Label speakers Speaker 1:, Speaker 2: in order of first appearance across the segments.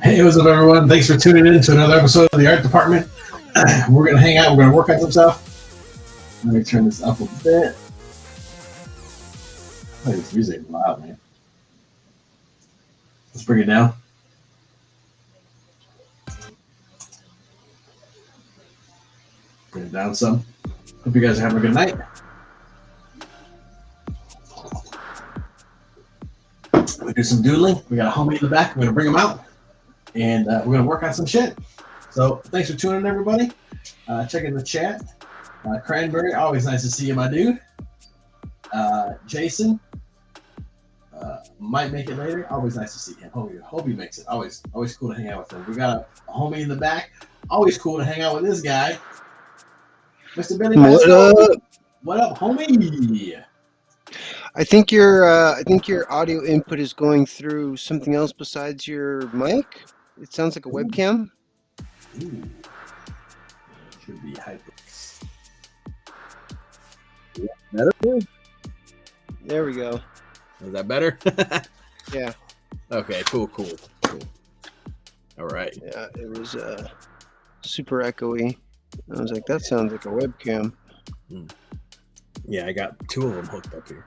Speaker 1: Hey, what's up, everyone? Thanks for tuning in to another episode of the Art Department. We're going to hang out. We're going to work on some stuff. Let me turn this up a bit. Oh, this music is loud, man. Let's bring it down. Bring it down some. Hope you guys are having a good night. We do some doodling. We got a homie in the back. We're going to bring him out. And we're going to work on some shit. So thanks for tuning in, everybody. Checking the chat. Cranberry, always nice to see you, my dude. Jason, might make it later. Always nice to see him. Hope he makes it. Always cool to hang out with him. We got a homie in the back. Always cool to hang out with this guy. Mr. Billy.
Speaker 2: What up?
Speaker 1: What up, homie?
Speaker 2: I think your audio input is going through something else besides your mic. It sounds like a webcam.
Speaker 1: Ooh. Should be hyper.
Speaker 2: Better? There we go.
Speaker 1: Is that better?
Speaker 2: Yeah.
Speaker 1: Okay, cool. All right.
Speaker 2: Yeah, it was super echoey. I was like, that sounds like a webcam.
Speaker 1: Yeah, I got two of them hooked up here.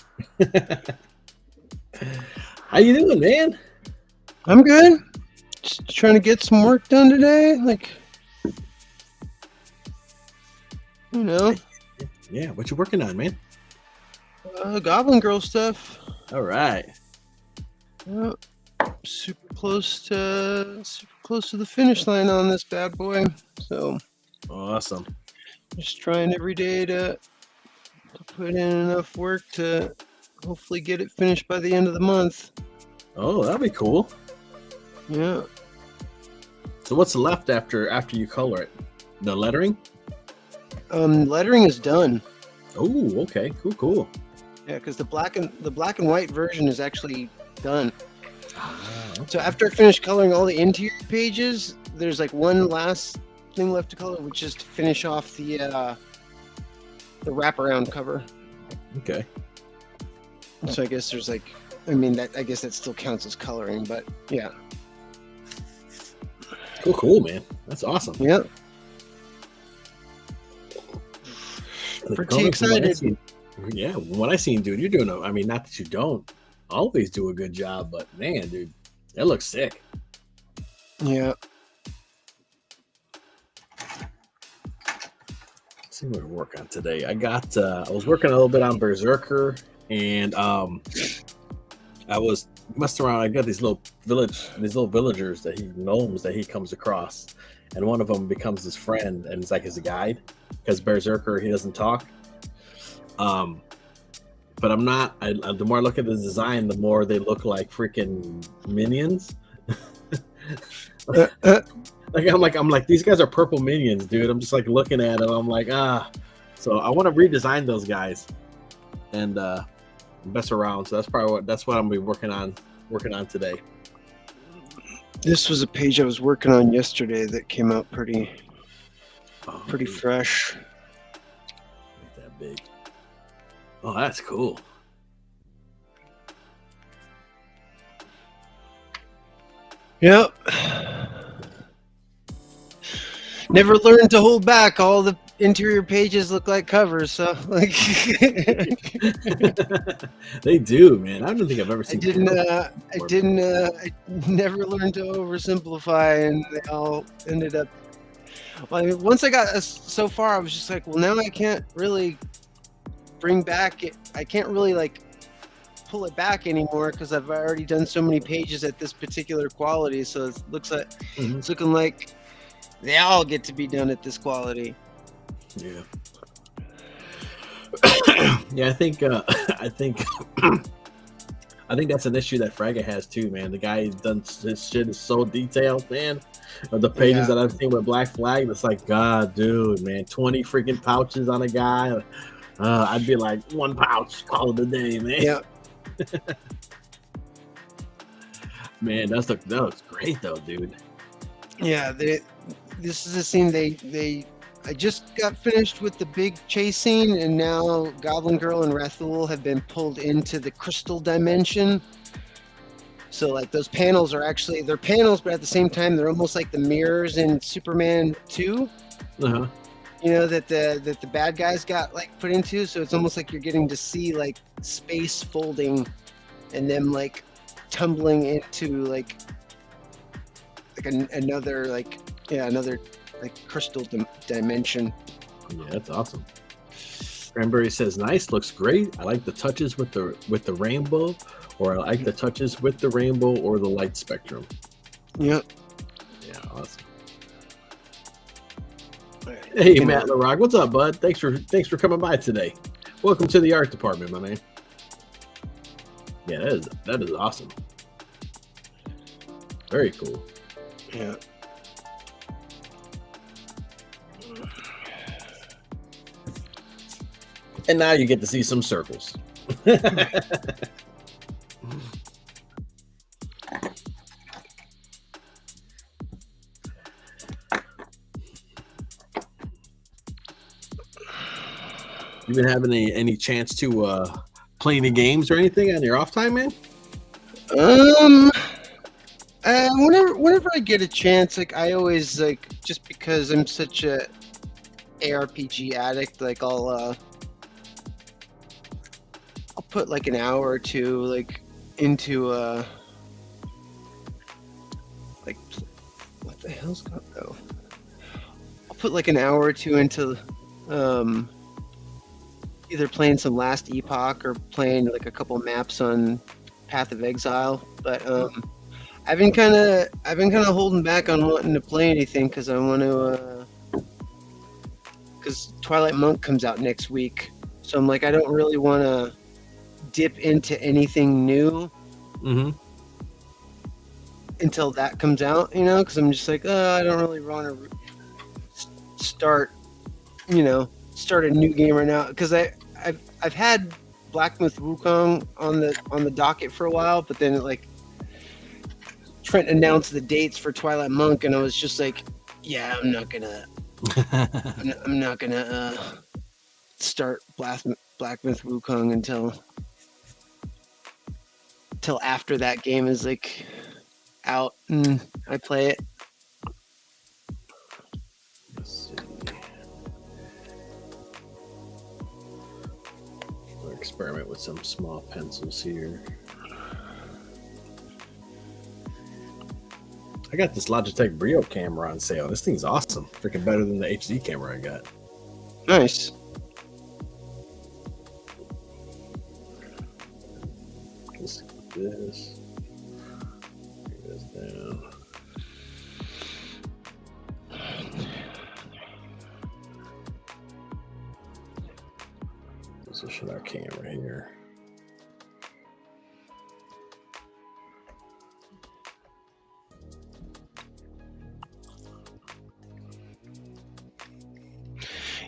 Speaker 1: How you doing, man?
Speaker 2: I'm good. Just trying to get some work done today. Like, you know.
Speaker 1: Yeah, what you working on, man?
Speaker 2: Goblin Girl stuff.
Speaker 1: All right.
Speaker 2: Yeah, super close to the finish line on this bad boy. So
Speaker 1: Awesome.
Speaker 2: just trying every day to put in enough work to hopefully get it finished by the end of the month.
Speaker 1: Oh, that'd be cool.
Speaker 2: Yeah.
Speaker 1: So what's left after you color it? The lettering?
Speaker 2: Lettering is done.
Speaker 1: Oh, okay, cool.
Speaker 2: Yeah, because the black and white version is actually done.
Speaker 1: Okay.
Speaker 2: So after I finish coloring all the interior pages, there's like one last thing left to color, which is to finish off the wraparound cover.
Speaker 1: Okay.
Speaker 2: So I guess there's like, I guess that still counts as coloring, but yeah.
Speaker 1: Cool, man. That's awesome.
Speaker 2: Yeah.
Speaker 1: The
Speaker 2: Pretty excited.
Speaker 1: Yeah, when I seen, dude, you're doing not that you don't always do a good job, but man, dude, that looks sick.
Speaker 2: Yeah.
Speaker 1: Let's see what we work on today. I was working a little bit on Berserker, and I was messing around. I got these little villagers gnomes that he comes across, and one of them becomes his friend, and it's like his guide, because Berserker, he doesn't talk. But I'm not. The more I look at the design, the more they look like freaking minions. I'm like, these guys are purple minions, dude. I'm just like looking at them. I'm like, So I want to redesign those guys and mess around. So that's what I'm gonna be working on today.
Speaker 2: This was a page I was working on yesterday that came out pretty fresh.
Speaker 1: Make that big. Oh, that's cool.
Speaker 2: Yep. Never learned to hold back all the interior pages look like covers, so like
Speaker 1: They do, man. I don't think I've ever
Speaker 2: I
Speaker 1: seen
Speaker 2: didn't,
Speaker 1: covers
Speaker 2: I
Speaker 1: before, man.
Speaker 2: didn't, I never learned to oversimplify, and they all ended up. Well, I mean, once I got so far, I was just like, well, now I can't really bring back it. I can't really like pull it back anymore because I've already done so many pages at this particular quality. So it looks like
Speaker 1: Mhm.
Speaker 2: it's looking like they all get to be done at this quality.
Speaker 1: Yeah. Yeah, I think I think I think that's an issue that Fraga has too, man. The guy who's done his shit is so detailed, man. Of the pages
Speaker 2: Yeah.
Speaker 1: that I've seen with Black Flag, it's like, God, dude, man, 20 freaking pouches on a guy. I'd be like, one pouch, call it a day, man.
Speaker 2: Yeah.
Speaker 1: Man, that was great though, dude.
Speaker 2: Yeah. This is a scene I just got finished with the big chase scene, and now Goblin Girl and Rathul have been pulled into the crystal dimension. So like those panels are actually they're panels, but at the same time they're almost like the mirrors in Superman 2.
Speaker 1: Uh-huh.
Speaker 2: You know that the bad guys got like put into. So it's almost like you're getting to see like space folding, and them like tumbling into like another like another like crystal dimension.
Speaker 1: Yeah, that's awesome. Cranberry says, "Nice, looks great. I like the touches with the rainbow, or I like the touches with the rainbow or the light spectrum."
Speaker 2: Yeah.
Speaker 1: Yeah, awesome.
Speaker 2: Right.
Speaker 1: Hey, Matt LaRock, what's up, bud? Thanks for coming by today. Welcome to the art department, my man. Yeah, that is awesome. Very cool.
Speaker 2: Yeah.
Speaker 1: And now you get to see some circles. You been having any chance to play any games or anything on your off time, man?
Speaker 2: Whenever I get a chance, like I always like just because I'm such a ARPG addict, like I'll put like an hour or two like into like what the hell's going on? I'll put like an hour or two into either playing some Last Epoch or playing like a couple maps on Path of Exile, but I've been kind of holding back on wanting to play anything because I want to because Twilight Monk comes out next week, so I'm like I don't really want to dip into anything new until that comes out, you know, because I'm just like I don't really want to start a new game right now because I've had Black Myth Wukong on the docket for a while, but then like Trent announced the dates for Twilight Monk, and I was just like, yeah, I'm not gonna start Black Myth Wukong until after that game is like out and I play it.
Speaker 1: Let's see. We'll experiment with some small pencils here. I got this Logitech Brio camera on sale. This thing's awesome. Freaking better than the HD camera I got.
Speaker 2: Nice.
Speaker 1: Let's get this. Bring this down. Position our camera here.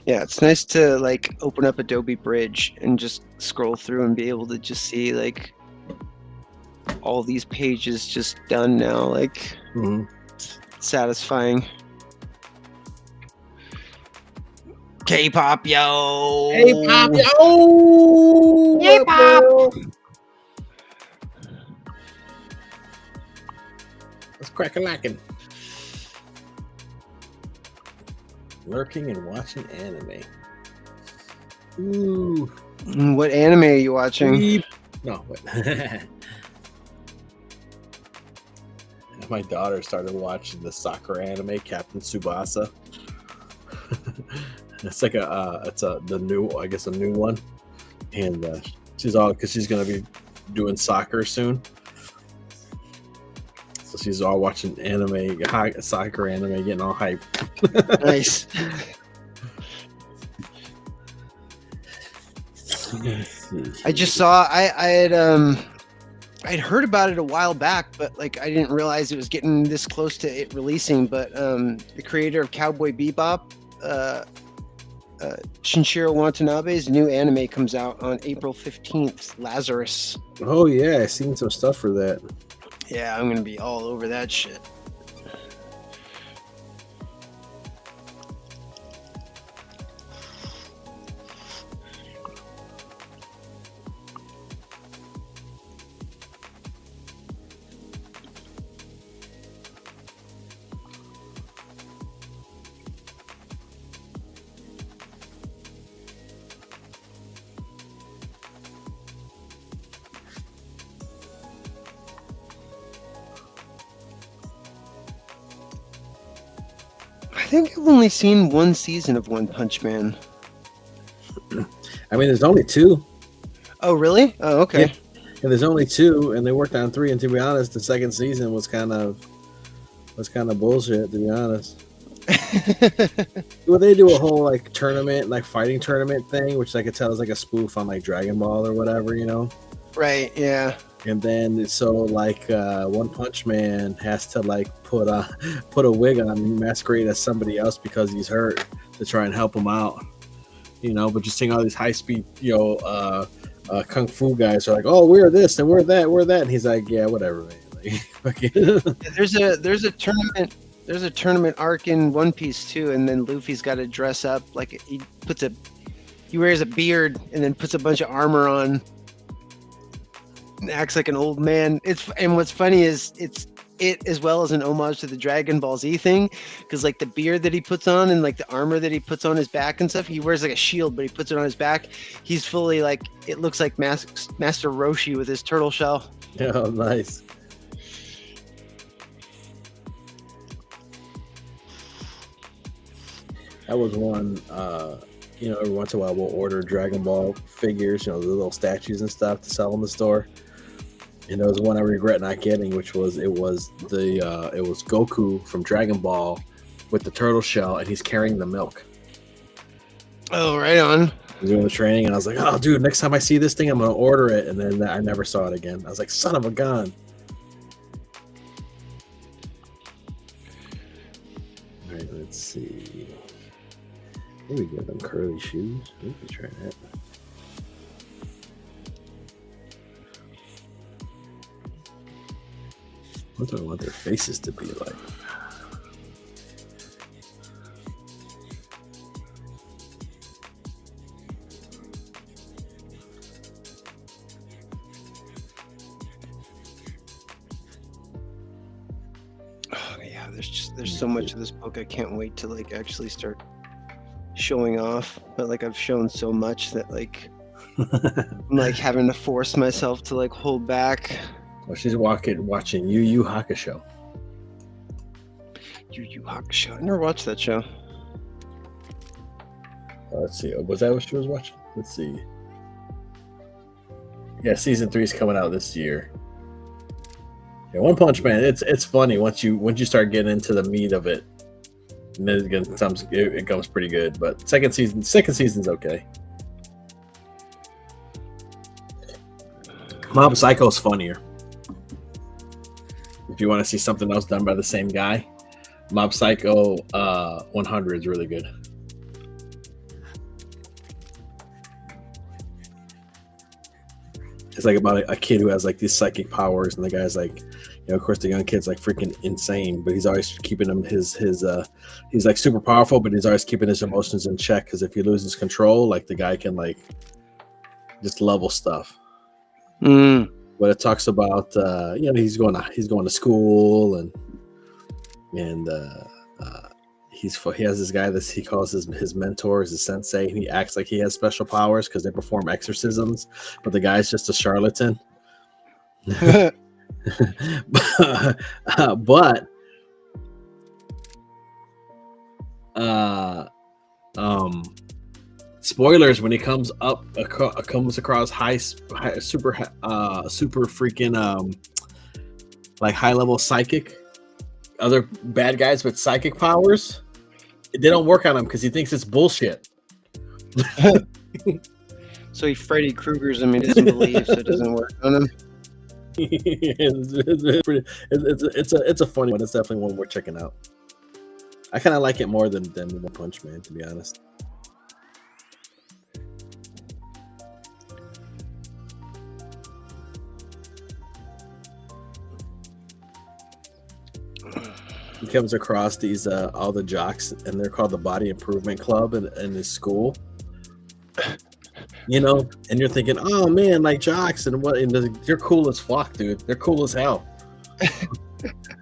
Speaker 2: Yeah, it's nice to like open up Adobe Bridge and just scroll through and be able to just see like all these pages just done now. Like satisfying. K-pop, yo!
Speaker 1: K-pop, yo!
Speaker 2: K-pop!
Speaker 1: Let's crack a lacking. Lurking and watching anime. Ooh.
Speaker 2: What anime are you watching?
Speaker 1: Weeb. No, wait. My daughter started watching the soccer anime, Captain Tsubasa. It's like the new, I guess, a new one, and she's all because she's gonna be doing soccer soon, so she's all watching anime, soccer anime, getting all hype.
Speaker 2: Nice. I just saw I'd heard about it a while back, but like I didn't realize it was getting this close to it releasing. But the creator of Cowboy Bebop, Shinichiro Watanabe's new anime comes out on April 15th, Lazarus.
Speaker 1: Oh yeah, I seen some stuff for that.
Speaker 2: Yeah, I'm gonna be all over that shit. I think I've only seen one season of One Punch Man.
Speaker 1: I mean, there's only two.
Speaker 2: Oh, really? Oh, okay.
Speaker 1: Yeah. And there's only two, and they worked on three. And to be honest, the second season was kind of bullshit. To be honest, well, they do a whole like tournament, like fighting tournament thing, which I could tell is like a spoof on like Dragon Ball or whatever, you know.
Speaker 2: Right. Yeah.
Speaker 1: And then so like One Punch Man has to like put a wig on and masquerade as somebody else because he's hurt to try and help him out, you know. But just seeing all these high speed, kung fu guys are like, oh, we're this and we're that, and he's like, yeah, whatever, man. Like,
Speaker 2: There's a tournament arc in One Piece too, and then Luffy's got to dress up like he wears a beard and then puts a bunch of armor on. Acts like an old man. And what's funny is it as well as an homage to the Dragon Ball Z thing, because like the beard that he puts on and like the armor that he puts on his back and stuff, he wears like a shield, but he puts it on his back. He's fully like, it looks like Master Roshi with his turtle shell.
Speaker 1: oh, nice. That was one. Every once in a while we'll order Dragon Ball figures, the little statues and stuff to sell in the store. And there was one I regret not getting, which was it was Goku from Dragon Ball with the turtle shell, and he's carrying the milk.
Speaker 2: Oh, right on.
Speaker 1: He's doing the training, and I was like, "Oh, dude, next time I see this thing, I'm gonna order it." And then I never saw it again. I was like, "Son of a gun!" All right, let's see. Maybe get them curly shoes. We can try that. What do I want their faces to be like?
Speaker 2: Oh yeah, there's so much of this book I can't wait to like actually start showing off. But like I've shown so much that like I'm like having to force myself to like hold back.
Speaker 1: Well, she's watching Yu Yu Hakusho.
Speaker 2: Yu Yu Hakusho. I never watched that show.
Speaker 1: Let's see. Was that what she was watching? Let's see. Yeah, season 3 is coming out this year. Yeah, One Punch Man. It's funny once you start getting into the meat of it, and then it comes pretty good. But second season's okay. Mob Psycho's funnier. If you want to see something else done by the same guy, Mob Psycho 100 is really good. It's like about a kid who has like these psychic powers, and the guy's like, of course the young kid's like freaking insane, but he's always keeping him his he's like super powerful, but he's always keeping his emotions in check, because if he loses control, like the guy can like just level stuff. But it talks about he's going to school, and he has this guy that he calls his mentor, his sensei, and he acts like he has special powers because they perform exorcisms, but the guy's just a charlatan. But spoilers when he comes across super freaking like high level psychic, other bad guys with psychic powers, they don't work on him because he thinks it's bullshit.
Speaker 2: So he Freddy Krueger's him. He doesn't believe, so it doesn't work on him.
Speaker 1: It's a funny one. It's definitely one we're checking out. I kind of like it more than One Punch Man, to be honest. He comes across these all the jocks, and they're called the Body Improvement Club in his school. You know, and you're thinking, oh man, like jocks and what? And they're cool as fuck, dude. They're cool as hell.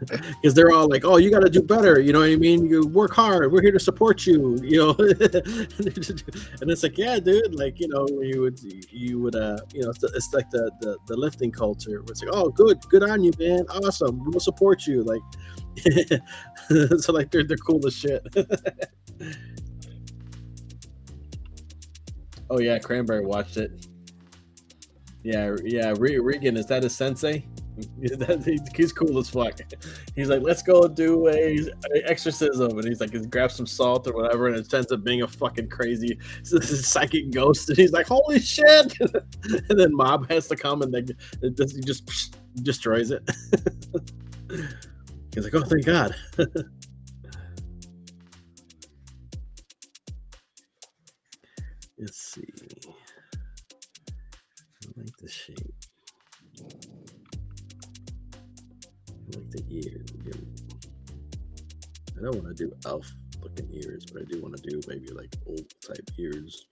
Speaker 1: Because they're all like, oh, you got to do better. You know what I mean? You work hard. We're here to support you. You know, and it's like, yeah, dude. Like, you know, you would, you know, it's like the lifting culture. Where it's like, oh, good on you, man. Awesome. We'll support you. Like, so like they're cool as shit. Oh yeah, Cranberry watched it. Yeah. Regan, is that his sensei? He's cool as fuck. He's like, let's go do a exorcism, and he's like, he grabs some salt or whatever, and it ends up being a fucking crazy psychic ghost, and he's like, holy shit! And then Mob has to come, and he just destroys it. He's like, oh, thank God. Let's see. I like the shape. I like the ears. I don't want to do elf looking ears, but I do want to do maybe like old type ears.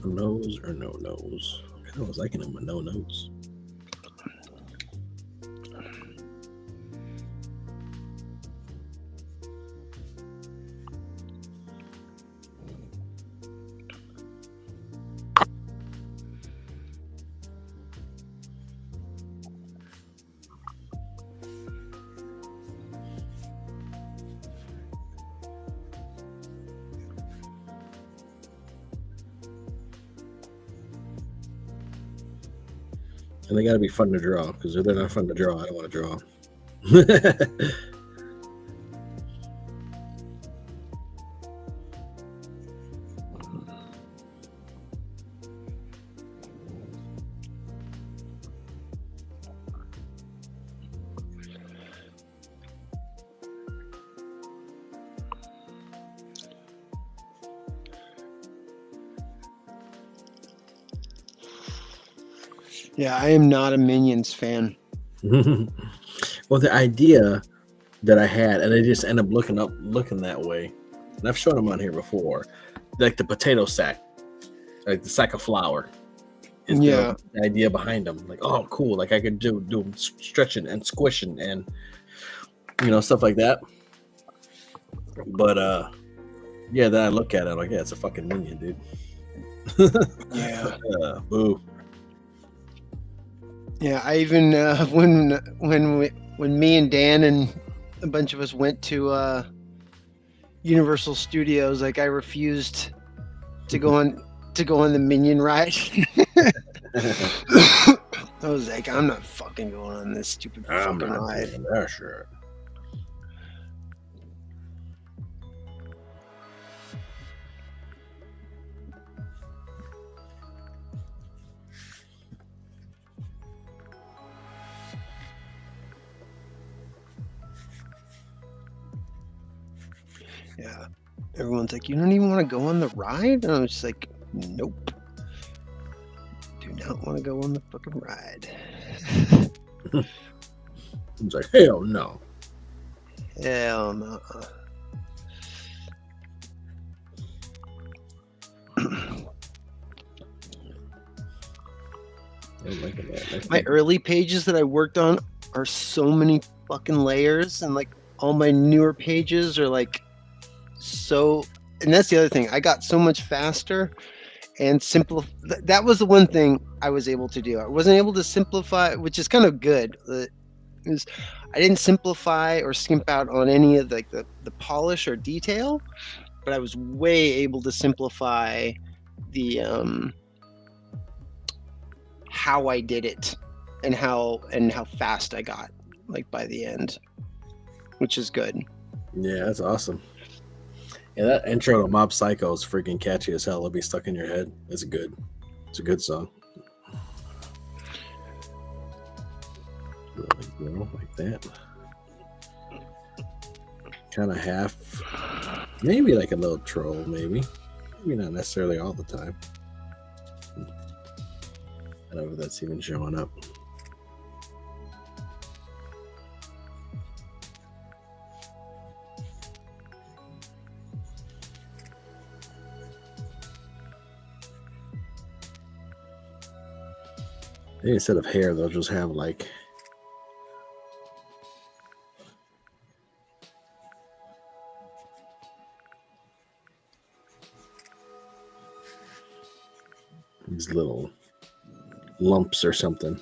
Speaker 1: A nose or no nose? I was liking him with no nose. And they got to be fun to draw, because if they're not fun to draw, I don't want to draw.
Speaker 2: Yeah, I am not a Minions fan.
Speaker 1: Well, the idea that I had, and I just end up looking that way, and I've shown them on here before, like the potato sack, like the sack of flour, is the idea behind them. Like, oh, cool! Like I could do stretching and squishing and stuff like that. But yeah, then I look at it, I'm like, yeah, it's a fucking minion, dude.
Speaker 2: Yeah.
Speaker 1: Boo.
Speaker 2: Yeah, I even when me and Dan and a bunch of us went to Universal Studios, like I refused to go on the Minion ride. I was like, I'm not fucking going on this stupid
Speaker 1: I'm
Speaker 2: fucking
Speaker 1: not
Speaker 2: ride.
Speaker 1: doing that shit.
Speaker 2: Yeah. Everyone's like, you don't even want to go on the ride? And I was just like, nope. Do not want to go on the fucking ride.
Speaker 1: It's like, hell no.
Speaker 2: Hell no. My early pages that I worked on are so many fucking layers, and like all my newer pages are like so. And that's the other thing. I got so much faster and simple. That was the one thing I was able to do. I wasn't able to simplify, which is kind of good. Is I didn't simplify or skimp out on any of like the polish or detail, but I was way able to simplify the how I did it and how fast I got like by the end, which is good.
Speaker 1: Yeah, that's awesome. Yeah, that intro to Mob Psycho is freaking catchy as hell. It'll be stuck in your head. It's a good song. Like that. Kind of half, maybe like a little troll, maybe not necessarily all the time. I don't know if that's even showing up. Maybe instead of hair, they'll just have like these little lumps or something.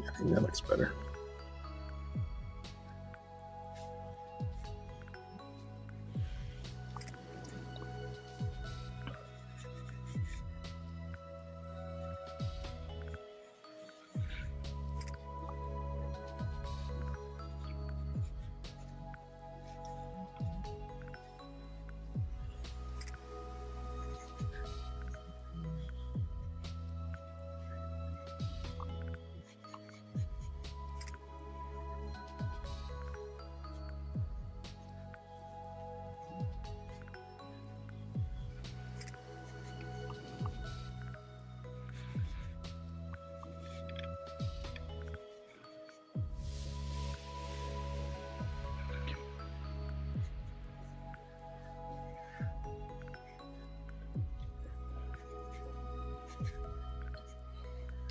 Speaker 1: I think that looks better.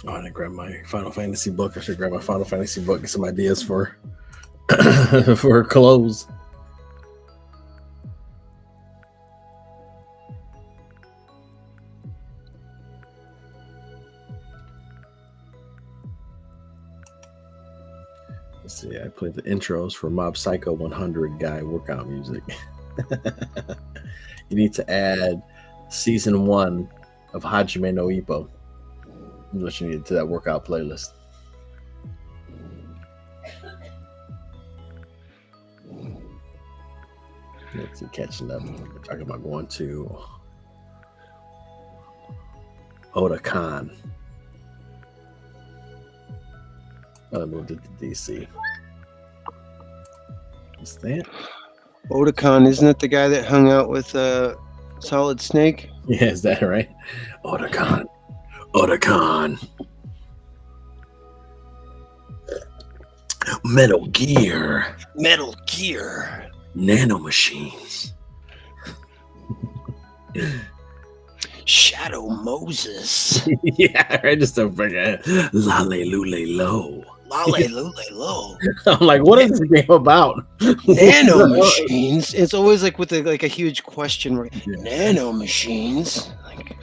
Speaker 1: Oh, I didn't grab my Final Fantasy book. I should grab my Final Fantasy book, get some ideas for for clothes. Let's see, I played the intros for Mob Psycho 100 guy workout music. You need to add season 1 of Hajime no Ippo. What you need to that workout playlist. Let's see, catching up. We're talking about going to Otakon. I moved it to DC. What's that?
Speaker 2: Otakon, isn't it the guy that hung out with Solid Snake?
Speaker 1: Yeah, is that right? Otakon. Otakon. Metal Gear.
Speaker 2: Metal Gear.
Speaker 1: Nano machines.
Speaker 2: Shadow Moses.
Speaker 1: Yeah, right. Just a freaking lale lule low.
Speaker 2: Lale Lule Low.
Speaker 1: I'm like, what is this game about?
Speaker 2: Nano machines. It's always like with a huge question mark.
Speaker 1: Yeah.
Speaker 2: Nano machines. Like,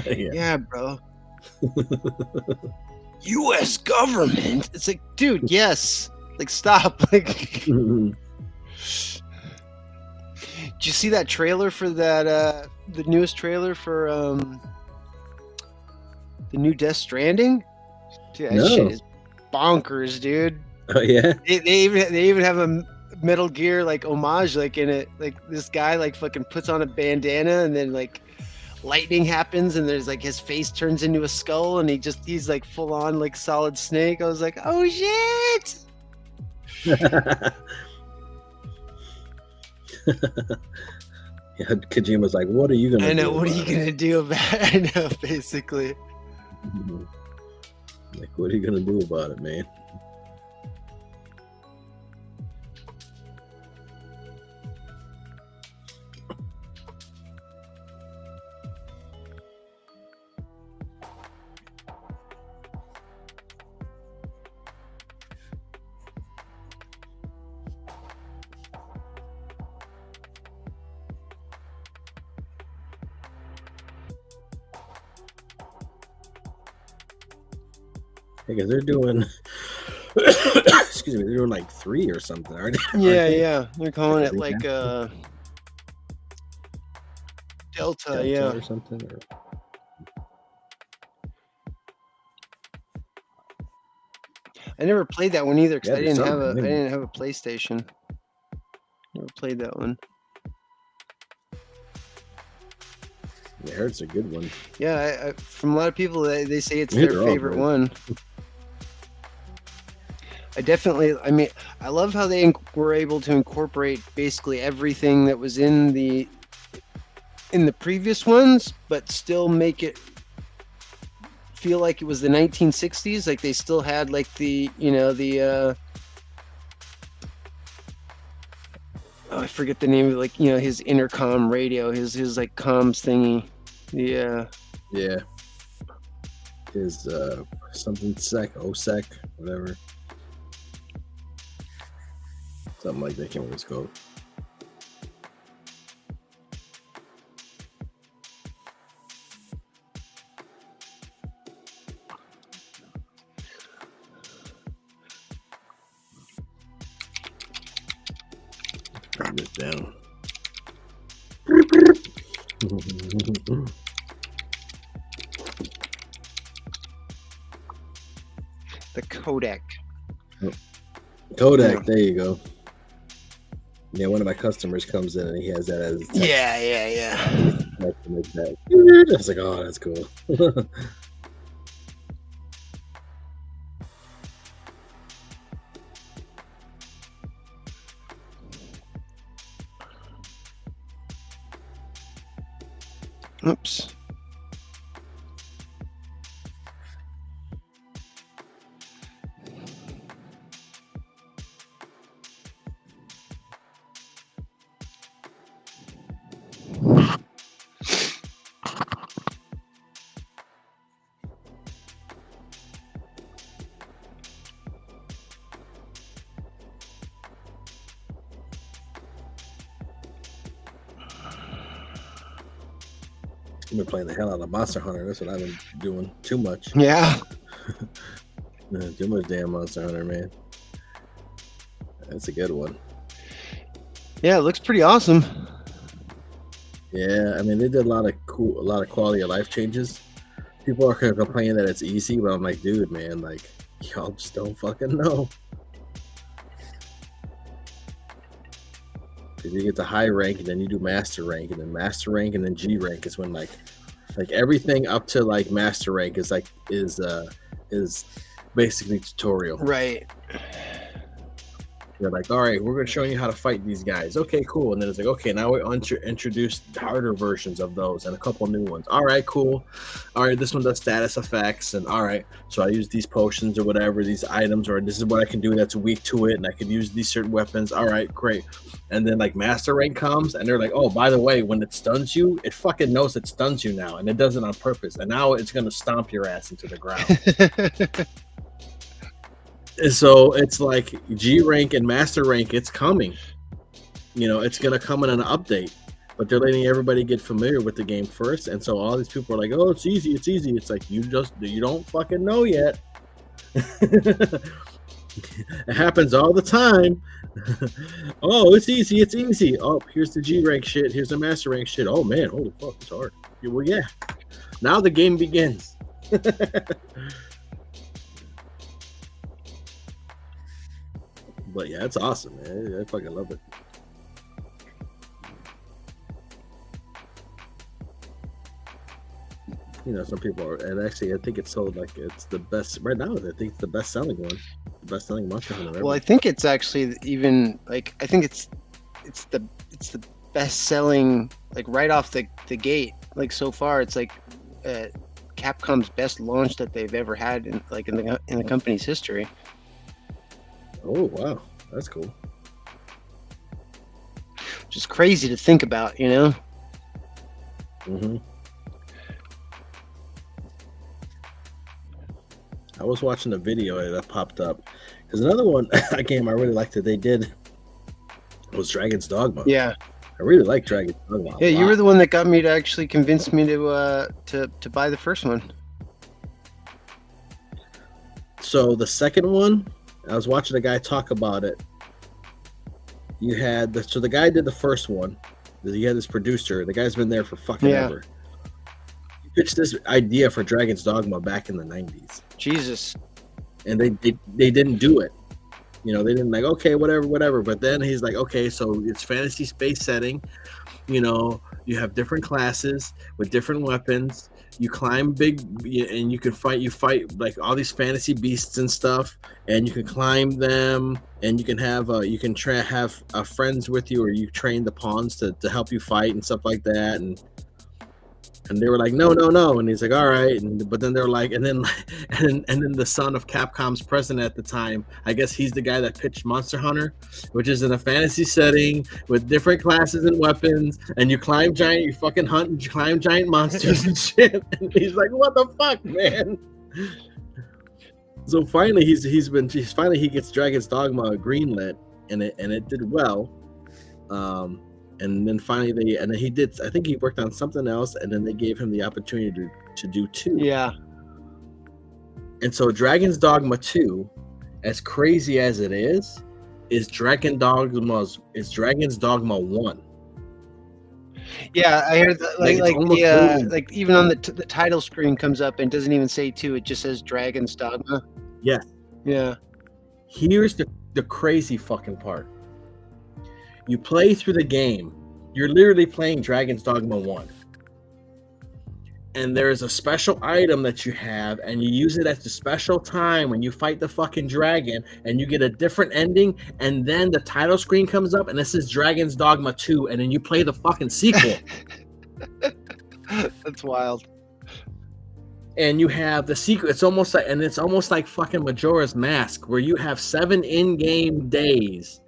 Speaker 1: Yeah.
Speaker 2: yeah, bro. U.S. government. It's like, dude, yes. Like, stop. Like, did you see that trailer for that? The newest trailer for the new Death Stranding? Dude, that
Speaker 1: No.
Speaker 2: shit is bonkers, dude.
Speaker 1: Oh yeah.
Speaker 2: They even have a Metal Gear like homage like in it. Like this guy like fucking puts on a bandana and then like lightning happens and there's like his face turns into a skull and he's like full on like Solid Snake. I was like, oh shit.
Speaker 1: Yeah, Kojima's like, what are you gonna
Speaker 2: I know,
Speaker 1: do?
Speaker 2: what are you gonna do about it? I know, basically.
Speaker 1: Like, what are you gonna do about it, man? Because they're doing, excuse me, they're doing like 3 or something, aren't they?
Speaker 2: Yeah. They're calling it like Delta, yeah.
Speaker 1: Or something. Or...
Speaker 2: I never played that one either because
Speaker 1: Yeah,
Speaker 2: I
Speaker 1: there's
Speaker 2: didn't have
Speaker 1: something.
Speaker 2: I didn't have a PlayStation. Never played that one.
Speaker 1: I heard it's a good one.
Speaker 2: Yeah, from a lot of people, they say it's
Speaker 1: Yeah,
Speaker 2: their
Speaker 1: they're all
Speaker 2: favorite
Speaker 1: good.
Speaker 2: one. I mean, I love how they were able to incorporate basically everything that was in the previous ones, but still make it feel like it was the 1960s. Like they still had like the I forget the name of it, like his intercom radio, his like comms thingy. Yeah.
Speaker 1: His something sec, OSEC, whatever. Something like that. I can't remember what it's called. Turn this down.
Speaker 2: The codec.
Speaker 1: Kodak,
Speaker 2: Yeah.
Speaker 1: there you go. Yeah, one of my customers comes in and he has that as his text.
Speaker 2: Yeah.
Speaker 1: Like that. I was like, oh, that's cool.
Speaker 2: Oops.
Speaker 1: I've been playing the hell out of Monster Hunter. That's what I've been doing. Too much.
Speaker 2: Yeah.
Speaker 1: Too much damn Monster Hunter, man. That's a good one.
Speaker 2: Yeah, it looks pretty awesome.
Speaker 1: Yeah, I mean they did a lot of quality of life changes. People are kind of complaining that it's easy, but I'm like, dude, man, like y'all just don't fucking know. Because you get to high rank and then you do master rank and then master rank and then G rank is when like everything up to like master rank is basically tutorial.
Speaker 2: Right.
Speaker 1: They're like, all right, we're going to show you how to fight these guys. Okay, cool. And then it's like, okay, now we introduce harder versions of those and a couple new ones. All right, cool. All right, this one does status effects. And all right, so I use these potions or whatever, these items, or this is what I can do that's weak to it. And I can use these certain weapons. All right, great. And then like master rank comes and they're like, oh, by the way, when it stuns you, it fucking knows it stuns you now. And it does it on purpose. And now it's going to stomp your ass into the ground. So it's like G rank and master rank, it's coming. It's gonna come in an update, but they're letting everybody get familiar with the game first. And so all these people are like, "Oh, it's easy, it's easy." It's like you don't fucking know yet. It happens all the time. Oh, it's easy, it's easy. Oh, here's the G rank shit. Here's the master rank shit. Oh man, holy fuck, it's hard. Well, yeah. Now the game begins. But yeah, it's awesome, man. I fucking love it. Some people are, and actually, I think it's sold like it's the best right now. I think it's the best selling one, the best selling Monster Hunter ever.
Speaker 2: Well, I think it's actually even like I think it's the best selling like right off the gate. Like so far, it's like Capcom's best launch that they've ever had in the company's history.
Speaker 1: Oh wow, that's cool.
Speaker 2: Just crazy to think about,
Speaker 1: Mm-hmm. I was watching a video that popped up because another one, a game I really liked that they did was Dragon's Dogma.
Speaker 2: Yeah,
Speaker 1: I really like Dragon's Dogma.
Speaker 2: Yeah, you were the one that got me to actually convince me to buy the first one.
Speaker 1: So the second one, I was watching a guy talk about it. You had the guy did the first one. You had this producer. The guy's been there for fucking ever. He pitched this idea for Dragon's Dogma back in the 90s.
Speaker 2: Jesus.
Speaker 1: And they didn't do it. They didn't like, okay, whatever. But then he's like, okay, so it's fantasy space setting. You have different classes with different weapons. You climb big, and you can fight. You fight like all these fantasy beasts and stuff, and you can climb them. And you can have have friends with you, or you train the pawns to help you fight and stuff like that. And they were like, no, and he's like, all right. But then they're like, and then the son of Capcom's president at the time, I guess he's the guy that pitched Monster Hunter, which is in a fantasy setting with different classes and weapons, and you fucking hunt and you climb giant monsters and shit. And he's like, what the fuck, man? So finally, he gets Dragon's Dogma greenlit, and it did well. And then finally I think he worked on something else, and then they gave him the opportunity to do 2.
Speaker 2: Yeah.
Speaker 1: And so Dragon's Dogma 2, as crazy as it is Dragon's Dogma 1.
Speaker 2: Yeah, I heard that, like even on the title screen comes up and doesn't even say 2, it just says Dragon's Dogma.
Speaker 1: Yeah.
Speaker 2: Yeah.
Speaker 1: Here's the crazy fucking part. You play through the game. You're literally playing Dragon's Dogma 1. And there's a special item that you have, and you use it at the special time when you fight the fucking dragon, and you get a different ending, and then the title screen comes up, and this is Dragon's Dogma 2, and then you play the fucking sequel.
Speaker 2: That's wild.
Speaker 1: And you have the secret. It's almost like fucking Majora's Mask, where you have 7 in-game days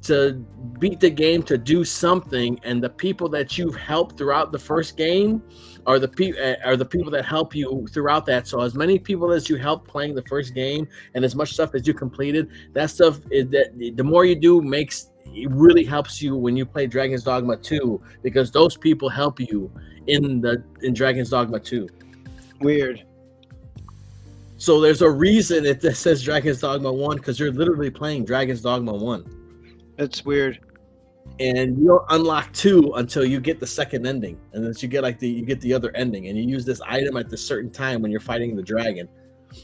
Speaker 1: to beat the game, to do something, and the people that you've helped throughout the first game are the people that help you throughout that. So as many people as you help playing the first game, and as much stuff as you completed, that stuff is that the more you do it really helps you when you play Dragon's Dogma 2, because those people help you in Dragon's Dogma 2.
Speaker 2: Weird.
Speaker 1: So there's a reason it says Dragon's Dogma 1, because you're literally playing Dragon's Dogma 1.
Speaker 2: That's weird.
Speaker 1: And you don't unlock 2 until you get the second ending, and then you get the other ending, and you use this item at the certain time when you're fighting the dragon,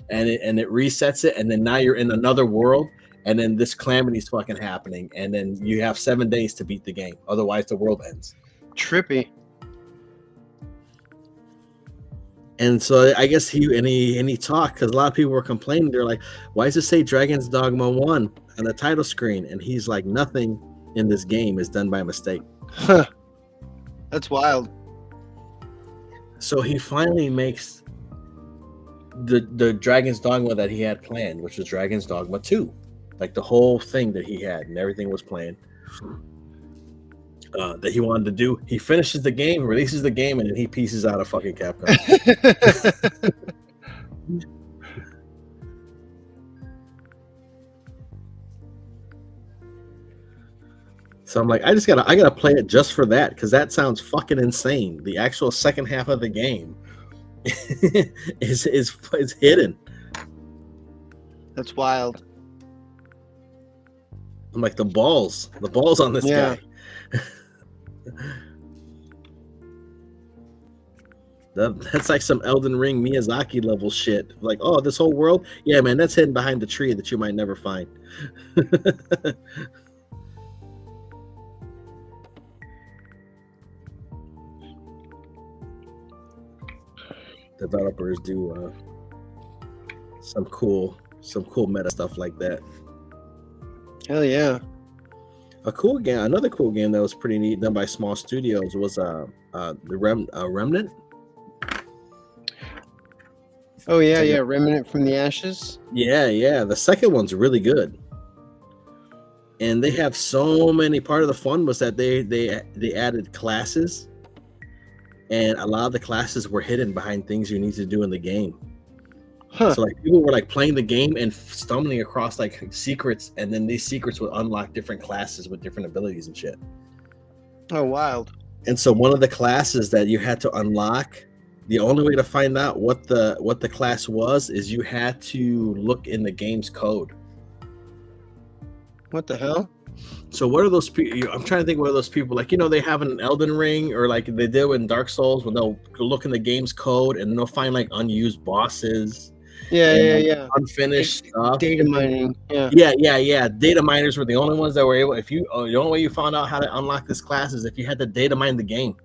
Speaker 1: and it resets it, and then now you're in another world, and then this calamity's fucking happening, and then you have 7 days to beat the game, otherwise the world ends.
Speaker 2: Trippy.
Speaker 1: And so I guess he talked, because a lot of people were complaining. They're like, why does it say Dragon's Dogma 1? on the title screen, and he's like, nothing in this game is done by mistake.
Speaker 2: Huh. That's wild.
Speaker 1: So he finally makes the Dragon's Dogma that he had planned, which was Dragon's Dogma 2. Like the whole thing that he had and everything was planned that he wanted to do. He finishes the game, releases the game, and then he pieces out of fucking Capcom. So I'm like, I gotta play it just for that, because that sounds fucking insane. The actual second half of the game is hidden.
Speaker 2: That's wild.
Speaker 1: I'm like, the balls on this guy. That's like some Elden Ring Miyazaki level shit. Like, oh, this whole world? Yeah, man, that's hidden behind the tree that you might never find. Developers do some cool meta stuff like that.
Speaker 2: Hell yeah.
Speaker 1: Another cool game that was pretty neat, done by small studios, was the Remnant.
Speaker 2: Oh yeah, Remnant from the Ashes.
Speaker 1: Yeah. The second one's really good, and they have so many. Part of the fun was that they added classes, and a lot of the classes were hidden behind things you need to do in the game.
Speaker 2: Huh.
Speaker 1: So like people were like playing the game and stumbling across like secrets, and then these secrets would unlock different classes with different abilities and shit.
Speaker 2: Oh, wild.
Speaker 1: And so one of the classes that you had to unlock, the only way to find out what the class was is you had to look in the game's code.
Speaker 2: What the hell?
Speaker 1: So what are those people? I'm trying to think what are those people, like, they have an Elden Ring, or like they do in Dark Souls, when they'll look in the game's code and they'll find like unused bosses.
Speaker 2: Yeah.
Speaker 1: Unfinished stuff.
Speaker 2: Data mining. Yeah.
Speaker 1: Data miners were the only ones that were able. The only way you found out how to unlock this class is if you had to data mine the game.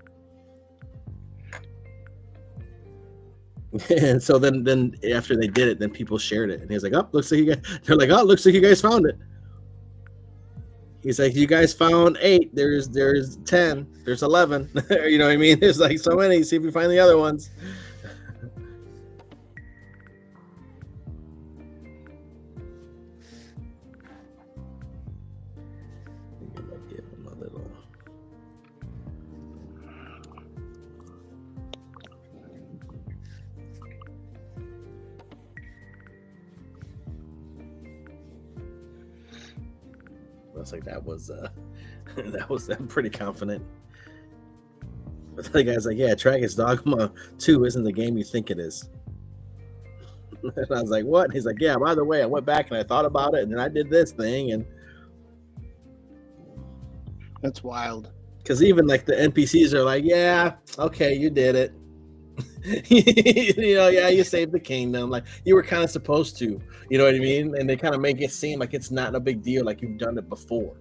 Speaker 1: And so then after they did it, then people shared it, and he's like, "Oh, looks like you guys." They're like, "Oh, looks like you guys found it." He's like, "You guys found 8. There's 10. There's 11. You know what I mean? There's like so many. See if you find the other ones." Give him a little. Looks like that was I'm pretty confident. But the guy's like, yeah, Dragon's Dogma 2 isn't the game you think it is. And I was like, what? And he's like, yeah, by the way, I went back and I thought about it, and then I did this thing. And
Speaker 2: That's wild.
Speaker 1: because even like the NPCs are like, yeah, okay, you did it. Yeah, you saved the kingdom. Like, you were kind of supposed to, you know what I mean? And they kind of make it seem like it's not a big deal, like you've done it before.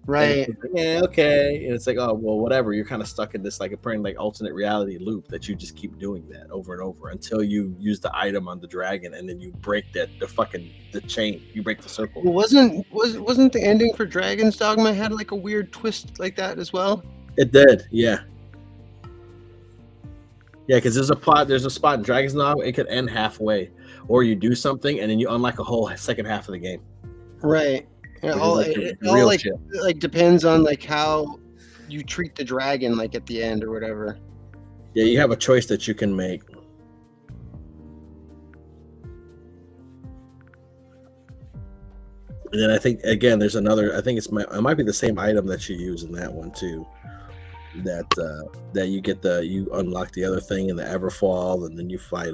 Speaker 2: Right.
Speaker 1: Like, yeah, okay. And it's like, oh, well, whatever. You're kind of stuck in this like apparent like alternate reality loop that you just keep doing that over and over until you use the item on the dragon, and then you break the chain. You break the circle.
Speaker 2: Well, wasn't the ending for Dragon's Dogma had like a weird twist like that as well?
Speaker 1: It did, yeah. Yeah, because there's a spot in Dragon's Dogma, it could end halfway, or you do something and then you unlock a whole second half of the game.
Speaker 2: Right. It all depends on like how you treat the dragon, like at the end or whatever.
Speaker 1: Yeah, you have a choice that you can make. And then I think again, there's another. I think it might be the same item that you use in that one too. That you unlock the other thing in the Everfall, and then you fight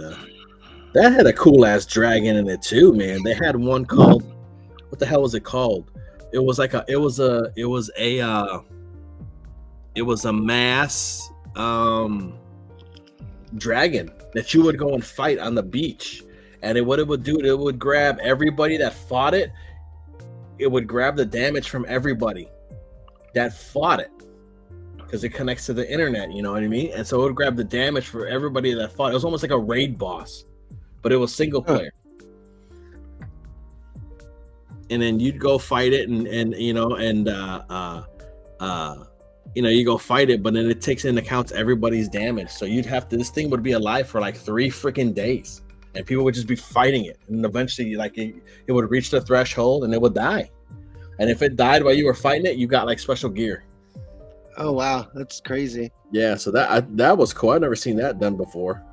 Speaker 1: that had a cool ass dragon in it too, man. They had one called, what the hell was it called? It was a mass dragon that you would go and fight on the beach, and what it would do, it would grab everybody that fought it. It would grab the damage from everybody that fought it, because it connects to the internet, you know what I mean? And so it would grab the damage for everybody that fought. It was almost like a raid boss, but it was single player. and then you'd go fight it, and you go fight it, but then it takes into account everybody's damage. So you'd have to, this thing would be alive for like 3 freaking days, and people would just be fighting it, and eventually like it would reach the threshold and it would die. And if it died while you were fighting it, you got like special gear.
Speaker 2: Oh wow, that's crazy.
Speaker 1: Yeah, so that was cool. I've never seen that done before.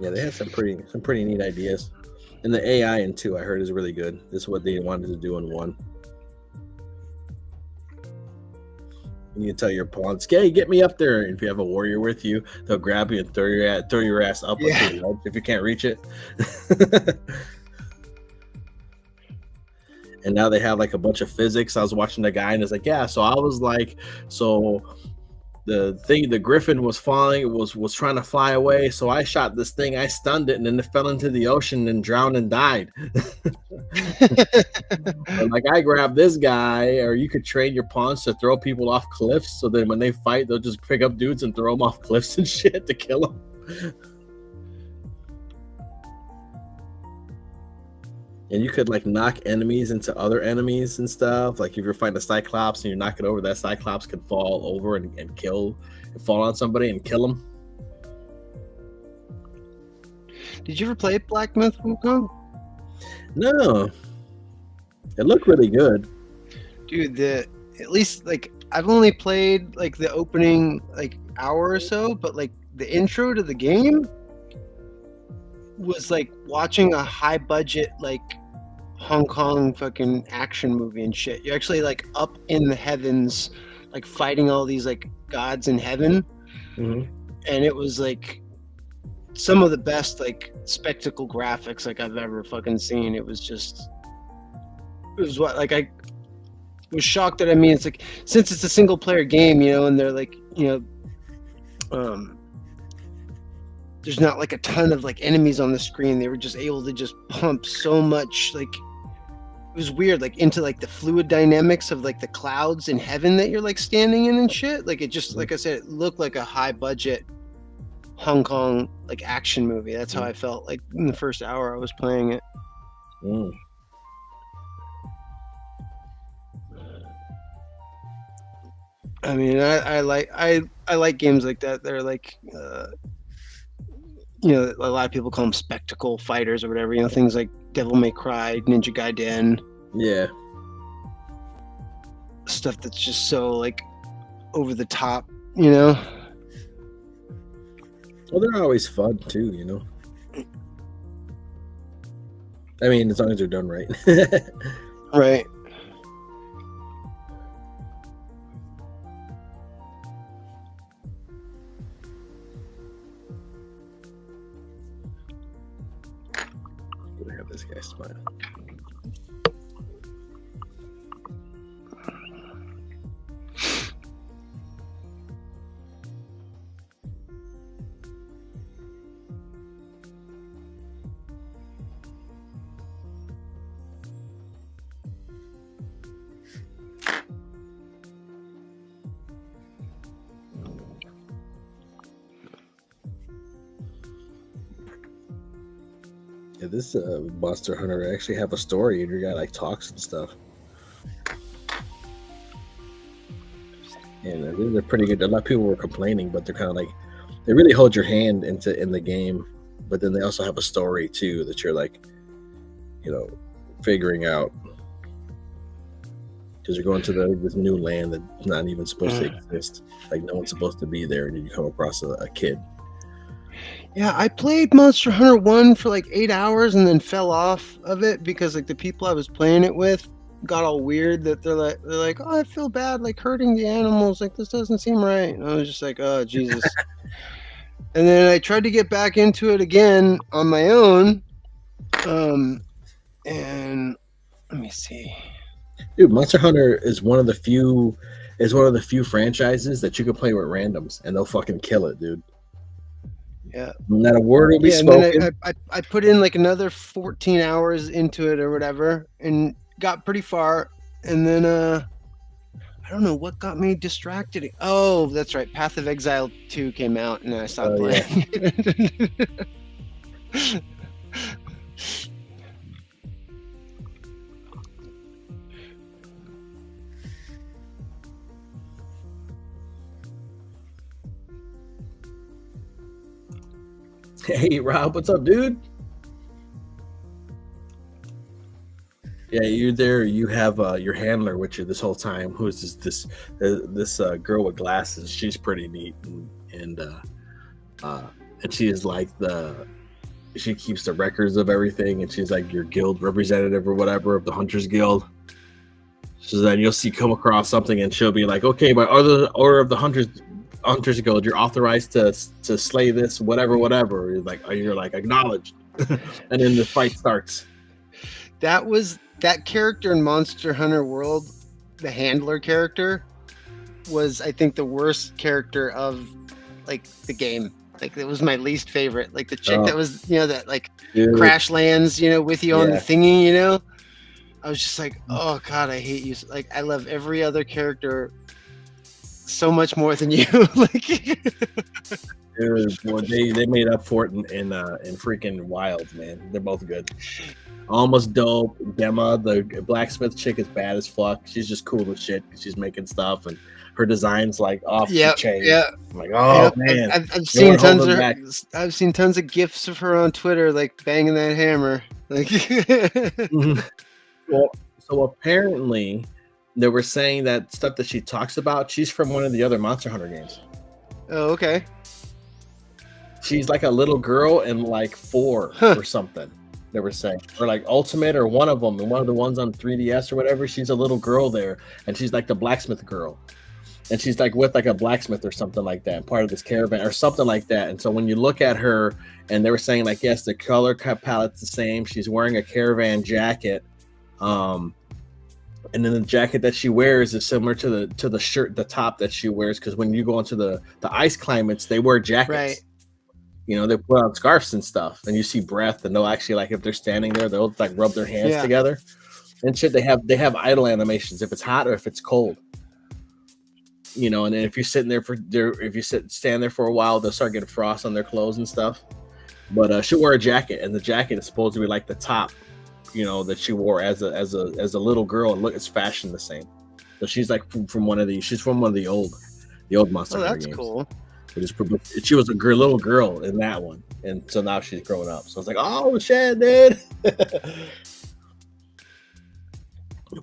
Speaker 1: Yeah, they had some pretty neat ideas. And the AI in 2, I heard, is really good. This is what they wanted to do in 1. You can tell your pawns, "Hey, get me up there." And if you have a warrior with you, they'll grab you and throw your ass up onto the ledge if you can't reach it. And now they have like a bunch of physics. I was watching the guy, and it's like, yeah. So I was like, so the griffin was falling, was trying to fly away. So I shot this thing, I stunned it, and then it fell into the ocean and drowned and died. Like, I grabbed this guy, or you could train your pawns to throw people off cliffs, so then when they fight, they'll just pick up dudes and throw them off cliffs and shit to kill them. And you could like knock enemies into other enemies and stuff. Like if you're fighting a Cyclops and you knock it over, that Cyclops could fall over and fall on somebody and kill them.
Speaker 2: Did you ever play Black Myth Wukong?
Speaker 1: No. It looked really good.
Speaker 2: Dude, at least like I've only played like the opening like hour or so, but like the intro to the game was like watching a high budget like Hong Kong fucking action movie and shit. You're actually like up in the heavens, like fighting all these like gods in heaven.
Speaker 1: Mm-hmm.
Speaker 2: And it was like some of the best like spectacle graphics like I've ever fucking seen. It was what like I was shocked that, I mean, it's like, since it's a single player game, you know, and they're like, you know, there's not like a ton of like enemies on the screen. They were just able to just pump so much, like it was weird, like into like the fluid dynamics of like the clouds in heaven that you're like standing in and shit. Like it just, like I said, it looked like a high budget Hong Kong like action movie. That's how I felt like in the first hour I was playing it.
Speaker 1: Mm.
Speaker 2: I mean, I like games like that. They're like, you know, a lot of people call them spectacle fighters or whatever. You know, things like Devil May Cry, Ninja Gaiden.
Speaker 1: Yeah.
Speaker 2: Stuff that's just so like over the top, you know.
Speaker 1: Well, they're always fun too, you know. I mean, as long as they're done right.
Speaker 2: Right.
Speaker 1: Have this guy smile. Yeah, this Monster Hunter actually have a story, and your guy like talks and stuff. And they're pretty good. A lot of people were complaining, but they're kind of like, they really hold your hand in the game, but then they also have a story too that you're like, you know, figuring out, because you're going to this new land that's not even supposed to exist. Like no one's supposed to be there, and you come across a kid.
Speaker 2: Yeah, I played Monster Hunter 1 for like 8 hours and then fell off of it because like the people I was playing it with got all weird, that they're like, oh, I feel bad like hurting the animals, like this doesn't seem right. And I was just like, oh Jesus. And then I tried to get back into it again on my own. And let me see.
Speaker 1: Dude, Monster Hunter is one of the few franchises that you can play with randoms and they'll fucking kill it, dude.
Speaker 2: Yeah.
Speaker 1: Not a word will be
Speaker 2: Yeah, and then
Speaker 1: spoken.
Speaker 2: I put in like another 14 hours into it or whatever, and got pretty far. And then I don't know what got me distracted. Oh, that's right. Path of Exile 2 came out, and I stopped
Speaker 1: Yeah.
Speaker 2: playing.
Speaker 1: Hey Rob, what's up, dude? Yeah, you're there. You have your handler with you this whole time. Who's this girl with glasses? She's pretty neat, and she is like she keeps the records of everything, and she's like your guild representative or whatever of the Hunters Guild. So then you'll come across something, and she'll be like, "Okay, by order of the Hunters Guild, you're authorized to slay this, whatever, whatever." You're like acknowledged, and then the fight starts.
Speaker 2: That character in Monster Hunter World, the handler character, was I think the worst character of like the game. Like it was my least favorite. Like the chick that was, that like
Speaker 1: Dude.
Speaker 2: crash lands, with you on the thingy, I was just like, oh god, I hate you. Like I love every other character so much more than you. Like
Speaker 1: Dude, boy, they made up for it in freaking Wild, man. They're both good. Almost dope. Gemma, the blacksmith chick, is bad as fuck. She's just cool as shit because she's making stuff, and her design's like off the chain.
Speaker 2: Yeah.
Speaker 1: I'm like, oh man,
Speaker 2: I've seen tons of gifs of her on Twitter, like banging that hammer. Like,
Speaker 1: well, so apparently they were saying that stuff that she talks about. She's from one of the other Monster Hunter games.
Speaker 2: Oh, okay.
Speaker 1: She's like a little girl in like 4 or something. They were saying, or like Ultimate, or one of them, and one of the ones on 3DS or whatever. She's a little girl there, and she's like the blacksmith girl, and she's like with like a blacksmith or something like that, part of this caravan or something like that. And so when you look at her, and they were saying like, yes, the color palette's the same. She's wearing a caravan jacket, and then the jacket that she wears is similar to the shirt, the top that she wears, because when you go into the ice climates, they wear jackets.
Speaker 2: Right.
Speaker 1: They put on scarves and stuff, and you see breath, and they'll actually, like, if they're standing there, they'll like rub their hands together and shit. They have idle animations if it's hot or if it's cold. And then if you're sitting there stand there for a while, they'll start getting frost on their clothes and stuff. But she'll wear a jacket, and the jacket is supposed to be like the top, that she wore as a little girl, and look, it's fashioned the same. So she's like from one of the old Monster Hunter games.
Speaker 2: Cool.
Speaker 1: She was a little girl in that one, and so now she's growing up. So it's like, oh shit, dude.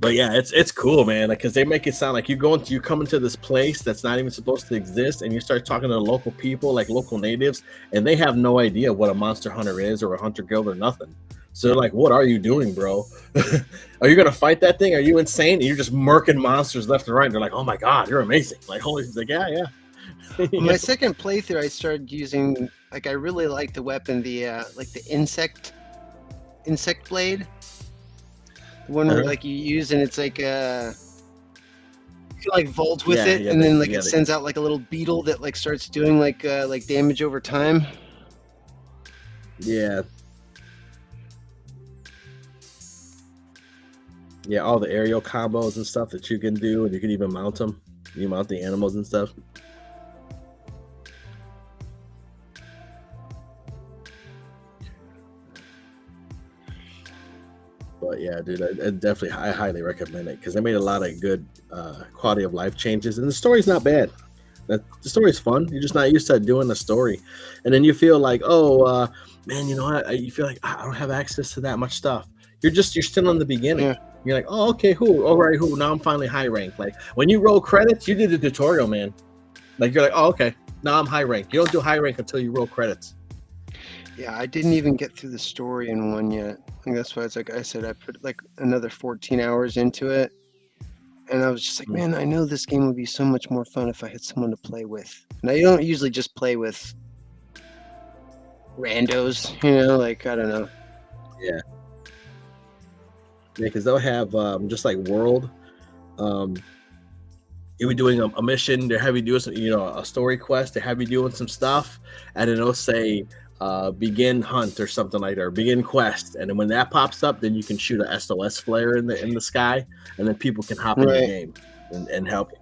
Speaker 1: But yeah, it's cool, man. Because they make it sound like you come into this place that's not even supposed to exist, and you start talking to the local people, like local natives, and they have no idea what a Monster Hunter is or a Hunter Guild or nothing. So they're like, "What are you doing, bro? Are you gonna fight that thing? Are you insane? And you're just murking monsters left and right." And they're like, "Oh my god, you're amazing!" Like, holy, he's like, yeah.
Speaker 2: My second playthrough, I started using, like, I really like the weapon, the like the insect blade, the one where like you use, and it's like you like vault with it, and then like it sends out like a little beetle that like starts doing like damage over time.
Speaker 1: Yeah, all the aerial combos and stuff that you can do, and you can even mount them. You mount the animals and stuff. But yeah, dude, I highly recommend it, because they made a lot of good quality of life changes, and the story's not bad. The story's fun. You're just not used to doing the story, and then you feel like, oh man, you feel like I don't have access to that much stuff. You're still in the beginning. Yeah. You're like, oh, okay, cool, all right, cool. Now I'm finally high ranked. Like when you roll credits, you did the tutorial, man. Like you're like, oh, okay, now I'm high ranked. You don't do high rank until you roll credits.
Speaker 2: Yeah, I didn't even get through the story in one yet. I think that's why it's like I said, I put like another 14 hours into it. And I was just like, man, I know this game would be so much more fun if I had someone to play with. Now, you don't usually just play with randos, like, I don't know.
Speaker 1: Yeah. Yeah, because they'll have, just like World, you'll be doing a mission. They have you doing some, a story quest. They have you doing some stuff, and then it'll say begin hunt or something like that, or begin quest. And then when that pops up, then you can shoot a SOS flare in the sky, and then people can hop in your
Speaker 2: Right.
Speaker 1: game and help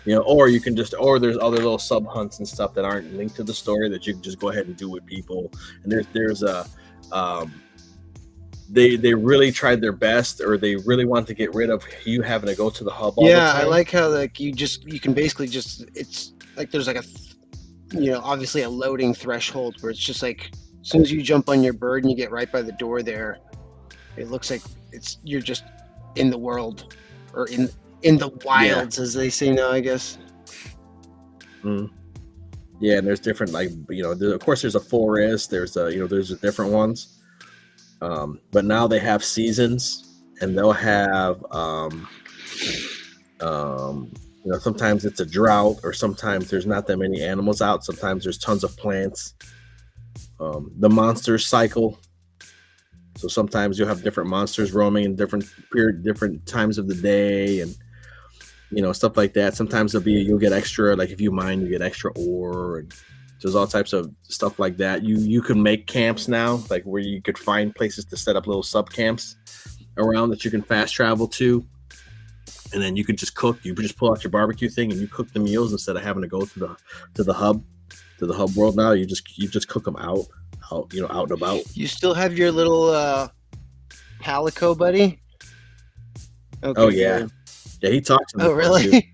Speaker 1: you. Or you can or there's other little sub hunts and stuff that aren't linked to the story that you can just go ahead and do with people. And there's a they really tried their best, or they really want to get rid of you having to go to the hub all the
Speaker 2: Yeah, I
Speaker 1: time.
Speaker 2: like how like you can basically just, it's like there's like obviously a loading threshold where it's just like as soon as you jump on your bird and you get right by the door there, it looks like you're just in the world, or in the wilds, as they say now, I guess.
Speaker 1: Mm. Yeah, and there's different, like, of course there's a forest, there's there's different ones. But now they have seasons, and they'll have sometimes it's a drought, or sometimes there's not that many animals out, sometimes there's tons of plants. The monsters cycle, so sometimes you'll have different monsters roaming in different times of the day, and stuff like that. Sometimes you'll get extra, like if you mine, you get extra ore, and there's all types of stuff like that. You can make camps now, like where you could find places to set up little sub camps around that you can fast travel to, and then you can just cook. You just pull out your barbecue thing and you cook the meals instead of having to go to the hub world. Now you just cook them out and about.
Speaker 2: You still have your little Palico buddy? Okay,
Speaker 1: Oh yeah.
Speaker 2: good.
Speaker 1: Yeah, he talks to me.
Speaker 2: Oh really?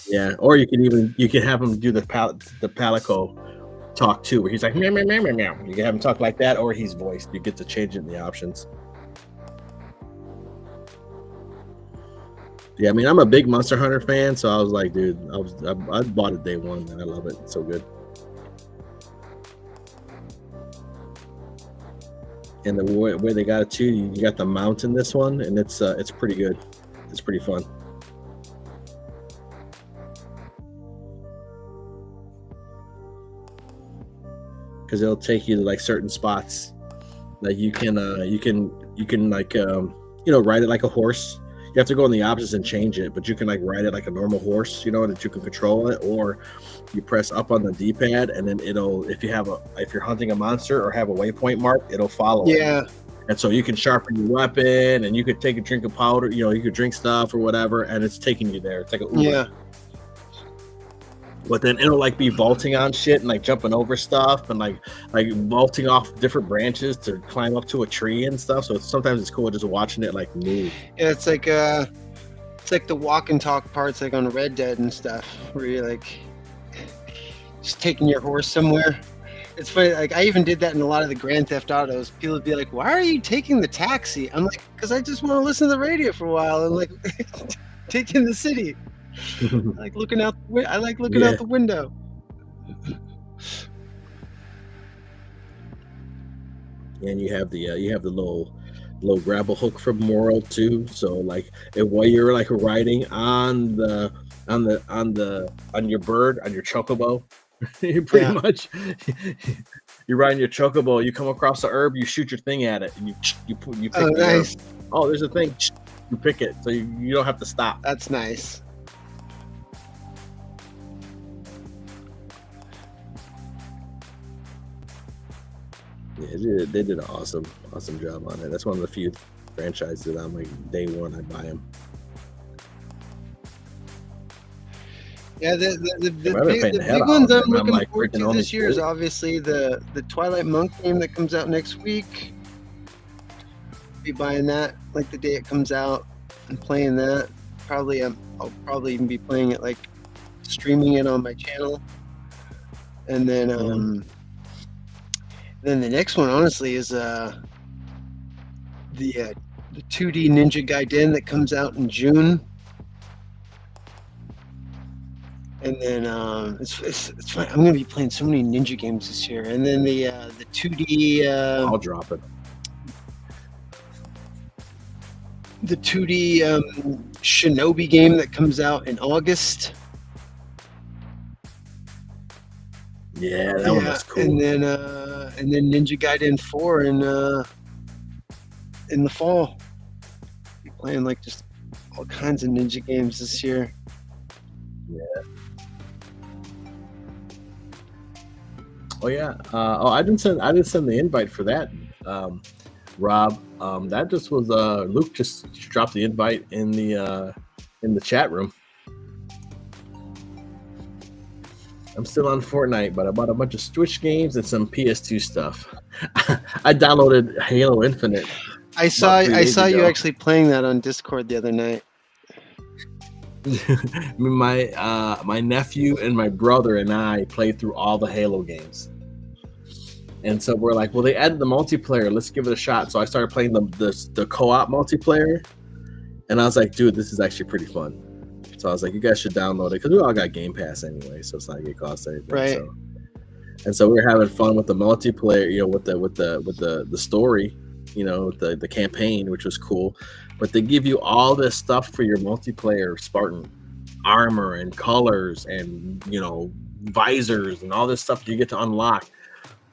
Speaker 1: Yeah, or you can have him do the Palico talk too, where he's like meow meow meow meow meow. You can have him talk like that, or he's voiced. You get to change it in the options. Yeah, I mean, I'm a big Monster Hunter fan, so I was like, dude, I bought it day one, and I love it. It's so good. And the way they got it too, you got the mount in this one, and it's pretty good. It's pretty fun. Because it'll take you to like certain spots. Like you can like ride it like a horse. You have to go in the opposites and change it, but you can like ride it like a normal horse, that you can control it, or you press up on the D-pad, and then if you're hunting a monster or have a waypoint mark, it'll follow it.
Speaker 2: Yeah.
Speaker 1: And so you can sharpen your weapon, and you could take a drink of powder, you could drink stuff or whatever, and it's taking you there. It's like a Uber.
Speaker 2: Yeah.
Speaker 1: But then it'll like be vaulting on shit and like jumping over stuff and like vaulting off different branches to climb up to a tree and stuff. So sometimes it's cool just watching it like move.
Speaker 2: Yeah, it's like the walk and talk parts like on Red Dead and stuff, where you're like just taking your horse somewhere. It's funny, like I even did that in a lot of the Grand Theft Autos. People would be like, "Why are you taking the taxi?" I'm like, "Because I just want to listen to the radio for a while and like taking the city." I like looking out the window.
Speaker 1: And you have the little grapple hook from World too. So like while you're like riding on your bird, on your chocobo, you pretty much you're riding your chocobo. You come across the herb, you shoot your thing at it, and you pick the
Speaker 2: nice.
Speaker 1: herb. Oh, there's a thing. You pick it, so you don't have to stop.
Speaker 2: That's nice.
Speaker 1: Yeah, they did an awesome job on it. That's one of the few franchises that I'm like day one I buy them.
Speaker 2: Yeah, the big ones I'm looking forward to this year is obviously the Twilight Monk game that comes out next week. Be buying that like the day it comes out and playing that. I'll probably even be playing it, like streaming it on my channel, and then then the next one honestly is the 2D Ninja Gaiden that comes out in June. And then it's fun. I'm gonna be playing so many ninja games this year. And then the 2D
Speaker 1: I'll drop it.
Speaker 2: The 2D Shinobi game that comes out in August.
Speaker 1: Yeah, that one was cool.
Speaker 2: And then Ninja Gaiden 4 in the fall. Be playing like just all kinds of ninja games this year.
Speaker 1: Yeah. Oh yeah. I didn't send the invite for that. Rob. That just was Luke just dropped the invite in the chat room. I'm still on Fortnite, but I bought a bunch of Switch games and some PS2 stuff. I downloaded Halo Infinite.
Speaker 2: I saw you actually playing that on Discord the other night.
Speaker 1: My nephew and my brother and I played through all the Halo games. And so we're like, well, they added the multiplayer. Let's give it a shot. So I started playing the co-op multiplayer, and I was like, dude, this is actually pretty fun. So I was like, you guys should download it because we all got Game Pass anyway, so it's not like it costs anything.
Speaker 2: Right.
Speaker 1: So we were having fun with the multiplayer, with the story, with the campaign, which was cool. But they give you all this stuff for your multiplayer Spartan armor and colors and visors and all this stuff you get to unlock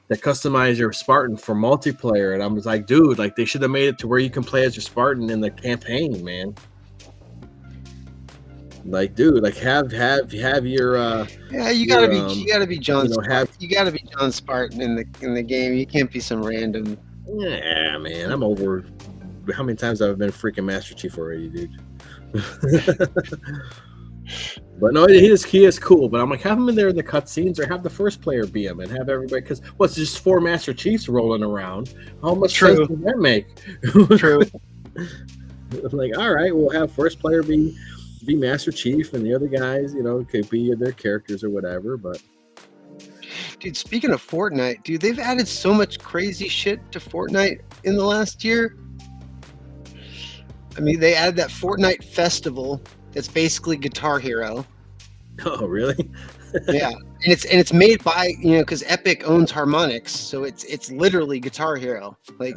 Speaker 1: that customize your Spartan for multiplayer. And I was like, dude, like they should have made it to where you can play as your Spartan in the campaign, man. Like, dude, like have your
Speaker 2: you gotta be John. You gotta be John Spartan in the game. You can't be some random.
Speaker 1: Yeah, man, I'm over. How many times have I been freaking Master Chief already, dude? But no, he is cool. But I'm like, have him in there in the cutscenes, or have the first player be him, and have everybody, because what's just 4 Master Chiefs rolling around? How much sense does that make?
Speaker 2: True.
Speaker 1: Like, all right, we'll have first player be Master Chief, and the other guys, could be their characters or whatever. But
Speaker 2: dude, speaking of Fortnite, dude, they've added so much crazy shit to Fortnite in the last year. I mean, they added that Fortnite festival that's basically Guitar Hero.
Speaker 1: Oh, really?
Speaker 2: Yeah, and it's made by because Epic owns Harmonix, so it's literally Guitar Hero, like,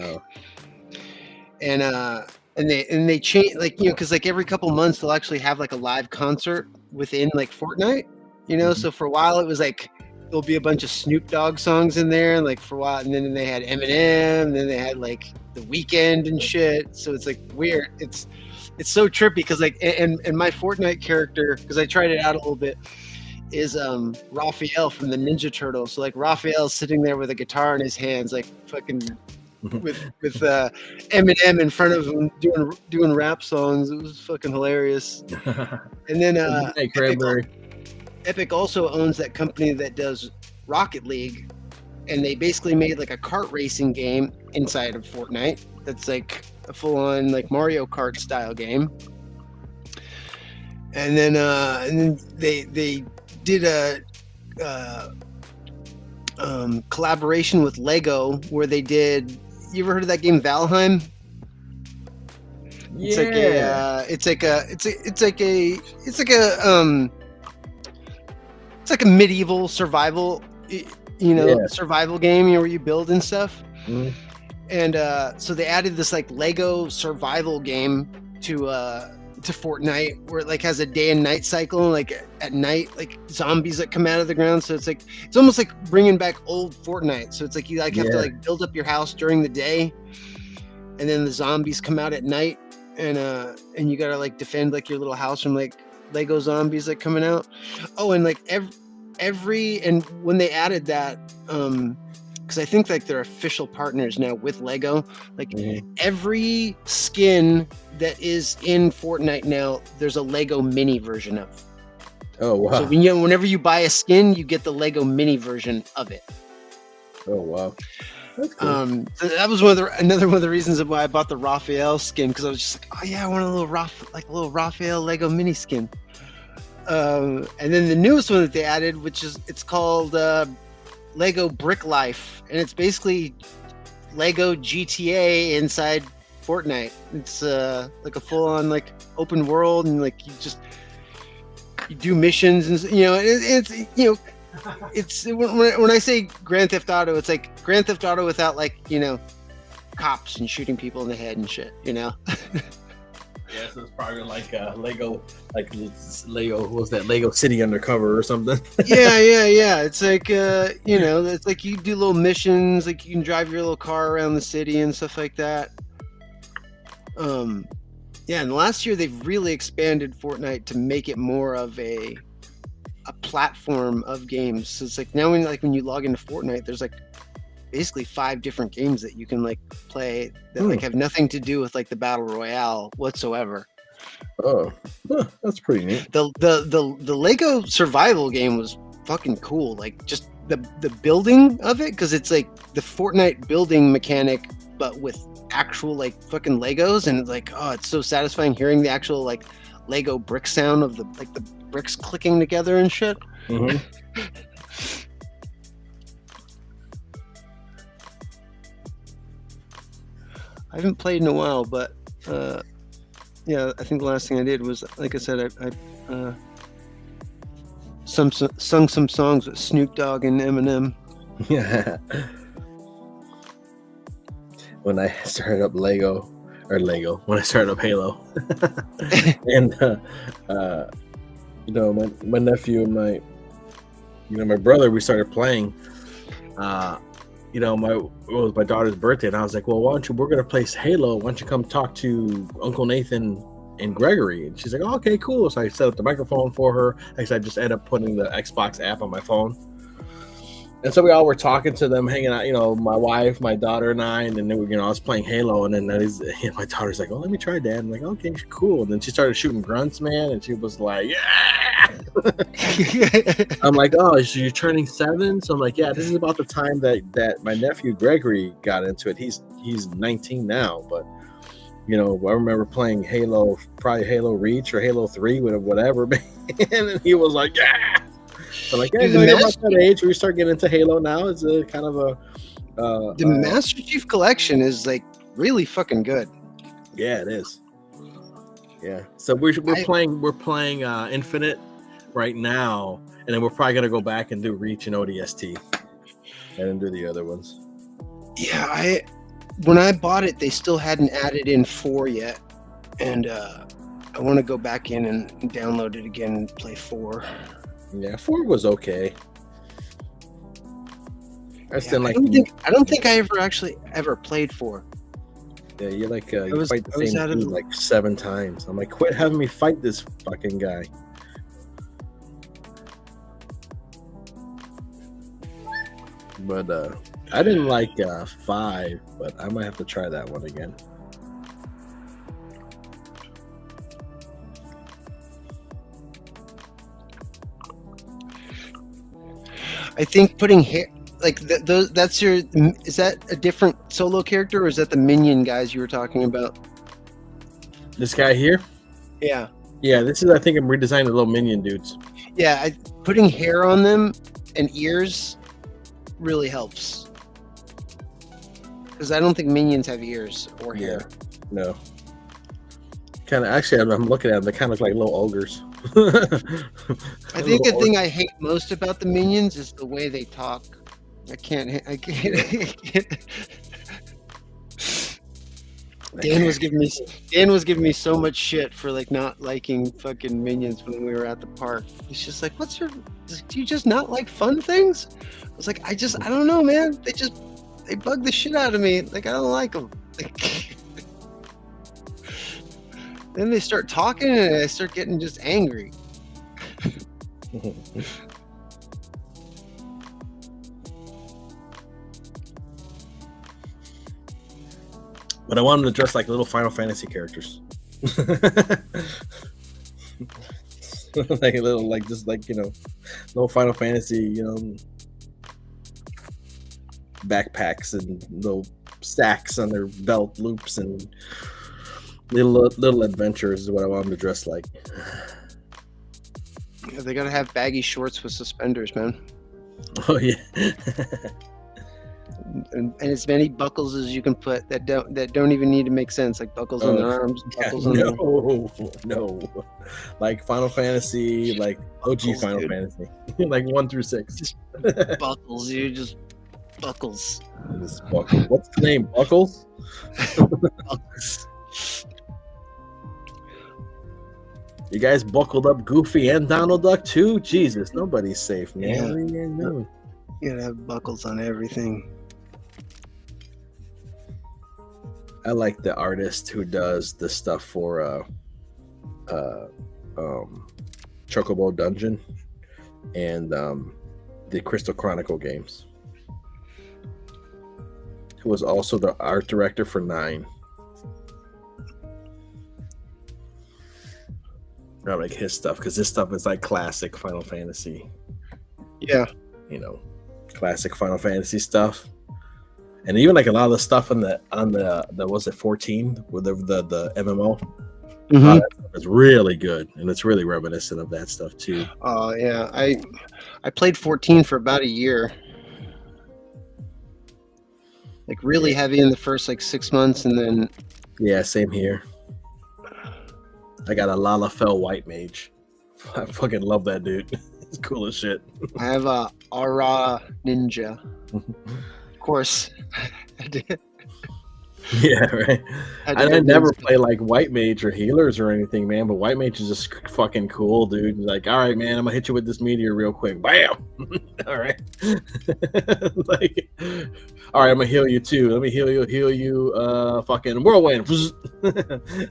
Speaker 2: and they change, like, because like every couple months they'll actually have like a live concert within like Fortnite, So for a while it was like there'll be a bunch of Snoop Dogg songs in there, like for a while, and then they had Eminem, and then they had like The Weeknd and shit. So it's like weird. It's so trippy because like and my Fortnite character, because I tried it out a little bit, is Raphael from the Ninja Turtles. So like Raphael's sitting there with a guitar in his hands, like fucking with Eminem in front of him doing rap songs. It was fucking hilarious. And then Epic also owns that company that does Rocket League, and they basically made like a kart racing game inside of Fortnite that's like a full-on like Mario Kart style game. And then they did a collaboration with Lego where they did. You ever heard of that game Valheim?
Speaker 1: Yeah.
Speaker 2: It's like a medieval survival, survival game, where you build and stuff.
Speaker 1: Mm-hmm.
Speaker 2: And so they added this like Lego survival game to Fortnite, where it like has a day and night cycle. Like at night, like zombies that come out of the ground. So it's almost like bringing back old Fortnite. So it's like you like have to like build up your house during the day, and then the zombies come out at night, and you gotta like defend like your little house from like Lego zombies like coming out. Oh, and like every and when they added that, because I think like they're official partners now with Lego. Like every skin that is in Fortnite now, there's a Lego mini version of.
Speaker 1: Oh wow!
Speaker 2: So whenever you buy a skin, you get the Lego mini version of it.
Speaker 1: Oh wow! That's cool.
Speaker 2: So that was another one of the reasons why I bought the Raphael skin, because I was just like, oh yeah, I want a little Raphael Lego mini skin. And then the newest one that they added, it's called Lego Brick Life, and it's basically Lego GTA inside Fortnite. It's like a full-on like open world, and like you do missions, and it's when I say Grand Theft Auto, it's like Grand Theft Auto without like cops and shooting people in the head and shit.
Speaker 1: Yeah, so it's probably like Lego, what was that, Lego City Undercover or something?
Speaker 2: yeah. It's like it's like you do little missions, like you can drive your little car around the city and stuff like that. And last year they've really expanded Fortnite to make it more of a a platform of games. So it's like now when you log into Fortnite, there's like basically 5 different games that you can like play that like have nothing to do with like the battle royale whatsoever.
Speaker 1: Oh, that's pretty neat.
Speaker 2: The Lego survival game was fucking cool. Like just the building of it, because it's like the Fortnite building mechanic, but with actual like fucking Legos, and it's like, oh, it's so satisfying hearing the actual like Lego brick sound of the bricks clicking together and shit.
Speaker 1: Mm-hmm.
Speaker 2: I haven't played in a while, but yeah, I think the last thing I did was, like I said, I sung some songs with Snoop Dogg and Eminem.
Speaker 1: Yeah. When I started up when I started up Halo, and you know, my nephew and my brother, we started playing. You know, it was my daughter's birthday, and I was like, well, we're gonna play Halo. Why don't you come talk to Uncle Nathan and Gregory? And she's like, oh, okay, cool. So I set up the microphone for her. I just ended up putting the Xbox app on my phone. And so we all were talking to them, hanging out, you know, my wife, my daughter, and I, and then I was playing Halo, and then my daughter's like, oh, let me try, Dad. I'm like, okay, cool. And then she started shooting grunts, man, and she was like, yeah. I'm like, oh, so you're turning 7? So I'm like, yeah, this is about the time that my nephew Gregory got into it. He's 19 now, but you know, I remember playing Halo, probably Halo Reach or Halo 3, whatever, man. And he was like, yeah. So like, yeah, about that age where you start getting into Halo now. It's a kind of
Speaker 2: the Master Chief Collection is like really fucking good.
Speaker 1: Yeah, it is. Yeah. So we're playing Infinite right now, and then we're probably gonna go back and do Reach and ODST, and then do the other ones.
Speaker 2: Yeah, when I bought it, they still hadn't added in 4 yet, and I want to go back in and download it again and play 4.
Speaker 1: Yeah, 4 was okay. I
Speaker 2: don't think I ever played 4.
Speaker 1: Yeah, you're like you fight the same dude like 7 times. I'm like, quit having me fight this fucking guy. But I didn't like 5, but I might have to try that one again.
Speaker 2: I think putting hair like that's your. Is that a different solo character, or is that the minion guys you were talking about?
Speaker 1: This guy here?
Speaker 2: Yeah.
Speaker 1: Yeah, this is. I think I'm redesigning the little minion dudes.
Speaker 2: Yeah, putting hair on them and ears really helps. Because I don't think minions have ears or hair.
Speaker 1: No. Kind of. Actually, I'm looking at them. They kind of look like little ogres.
Speaker 2: I think the thing I hate most about the minions is the way they talk. I can't. Dan was giving me so much shit for like not liking fucking minions when we were at the park. He's just like, do you just not like fun things? I was like, I don't know, man. They bug the shit out of me. Like, I don't like them. Then they start talking and I start getting just angry.
Speaker 1: But I want them to dress like little Final Fantasy characters. Like a little, like just like, you know, little Final Fantasy, you know, backpacks and little sacks on their belt loops and little adventures is what I want them to dress like.
Speaker 2: Yeah, they gotta have baggy shorts with suspenders, man.
Speaker 1: Oh yeah.
Speaker 2: And as many buckles as you can put that don't even need to make sense, like buckles on their arms, buckles on their...
Speaker 1: No, like Final Fantasy, like OG buckles, Final Fantasy, like 1 through 6.
Speaker 2: Just buckles, dude, just buckles.
Speaker 1: What's the name? Buckles.
Speaker 2: Buckles.
Speaker 1: You guys buckled up Goofy and Donald Duck too? Jesus, nobody's safe, man. Yeah.
Speaker 2: You gotta have buckles on everything.
Speaker 1: I like the artist who does the stuff for Chocobo Dungeon. and the Crystal Chronicle games. Who was also the art director for 9. I like his stuff because his stuff is like classic Final Fantasy.
Speaker 2: Yeah.
Speaker 1: You know, classic Final Fantasy stuff. And even like a lot of the stuff on the was it 14 with the MMO.
Speaker 2: Mm-hmm.
Speaker 1: That stuff is really good, and it's really reminiscent of that stuff too.
Speaker 2: Oh yeah, I played 14 for about a year, like really heavy in the first like 6 months, and then
Speaker 1: Yeah, same here. I got a Lalafell White Mage. I fucking love that dude. It's cool as shit.
Speaker 2: I have a Aura Ninja. Of course.
Speaker 1: Yeah, right. I never play like White Mage or healers or anything, man. But White Mage is just fucking cool, dude. Like, all right, man, I'm gonna hit you with this meteor real quick. Bam! All right. Like, all right, I'm gonna heal you too. Let me heal you. Fucking whirlwind.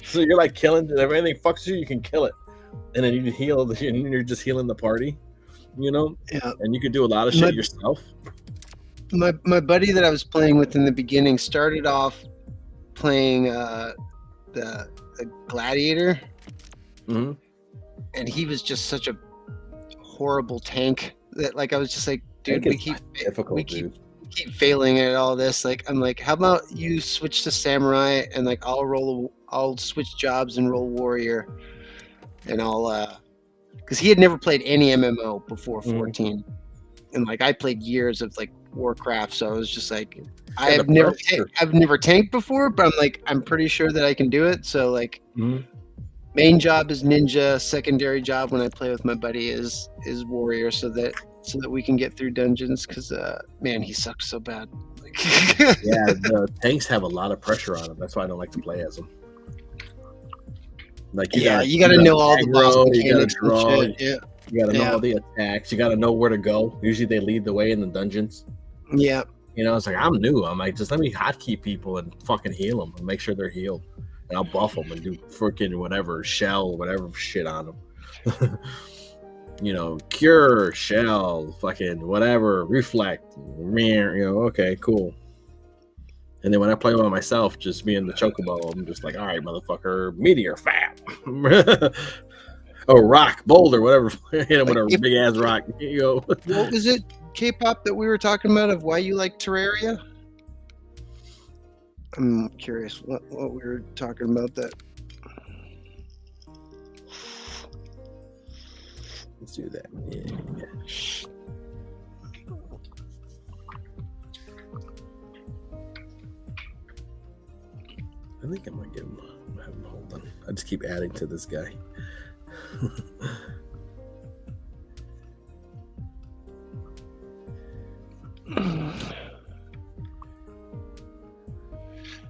Speaker 1: So you're like killing. If anything fucks you, you can kill it, and then you heal. And you're just healing the party, you know.
Speaker 2: Yeah.
Speaker 1: And you can do a lot of shit yourself.
Speaker 2: My buddy that I was playing with in the beginning started off playing the gladiator,
Speaker 1: Mm-hmm.
Speaker 2: and he was just such a horrible tank that like I was just like, dude, we keep failing at all this. Like I'm like, how about you switch to samurai and like I'll switch jobs and roll warrior, and I'll because he had never played any MMO before 14, and like I played years of like Warcraft, so I was just like, I've never tanked before, but I'm pretty sure that I can do it. So like, main job is ninja, secondary job when I play with my buddy is warrior, so that we can get through dungeons. Because man, he sucks so bad.
Speaker 1: Yeah, the tanks have a lot of pressure on them. That's why I don't like to play as them. Like you gotta know all the boss mechanics and shit. Yeah.
Speaker 2: You
Speaker 1: gotta know all the attacks. You gotta know where to go. Usually they lead the way in the dungeons.
Speaker 2: Yeah.
Speaker 1: You know, it's like, I'm new. I'm like, just let me hotkey people and fucking heal them and make sure they're healed. And I'll buff them and do freaking whatever, shell, whatever shit on them. You know, cure, shell, fucking whatever, reflect. You know, okay, cool. And then when I play by myself, just me and the chocobo, I'm just like, all right, motherfucker, meteor, fat. Oh, rock, boulder, whatever. Hit him with a big ass rock. Here you go.
Speaker 2: What was it? K-pop that we were talking about of why you like Terraria? I'm curious what we were talking about that.
Speaker 1: Let's do that. Yeah. I think I might get him. Hold on. I just keep adding to this guy.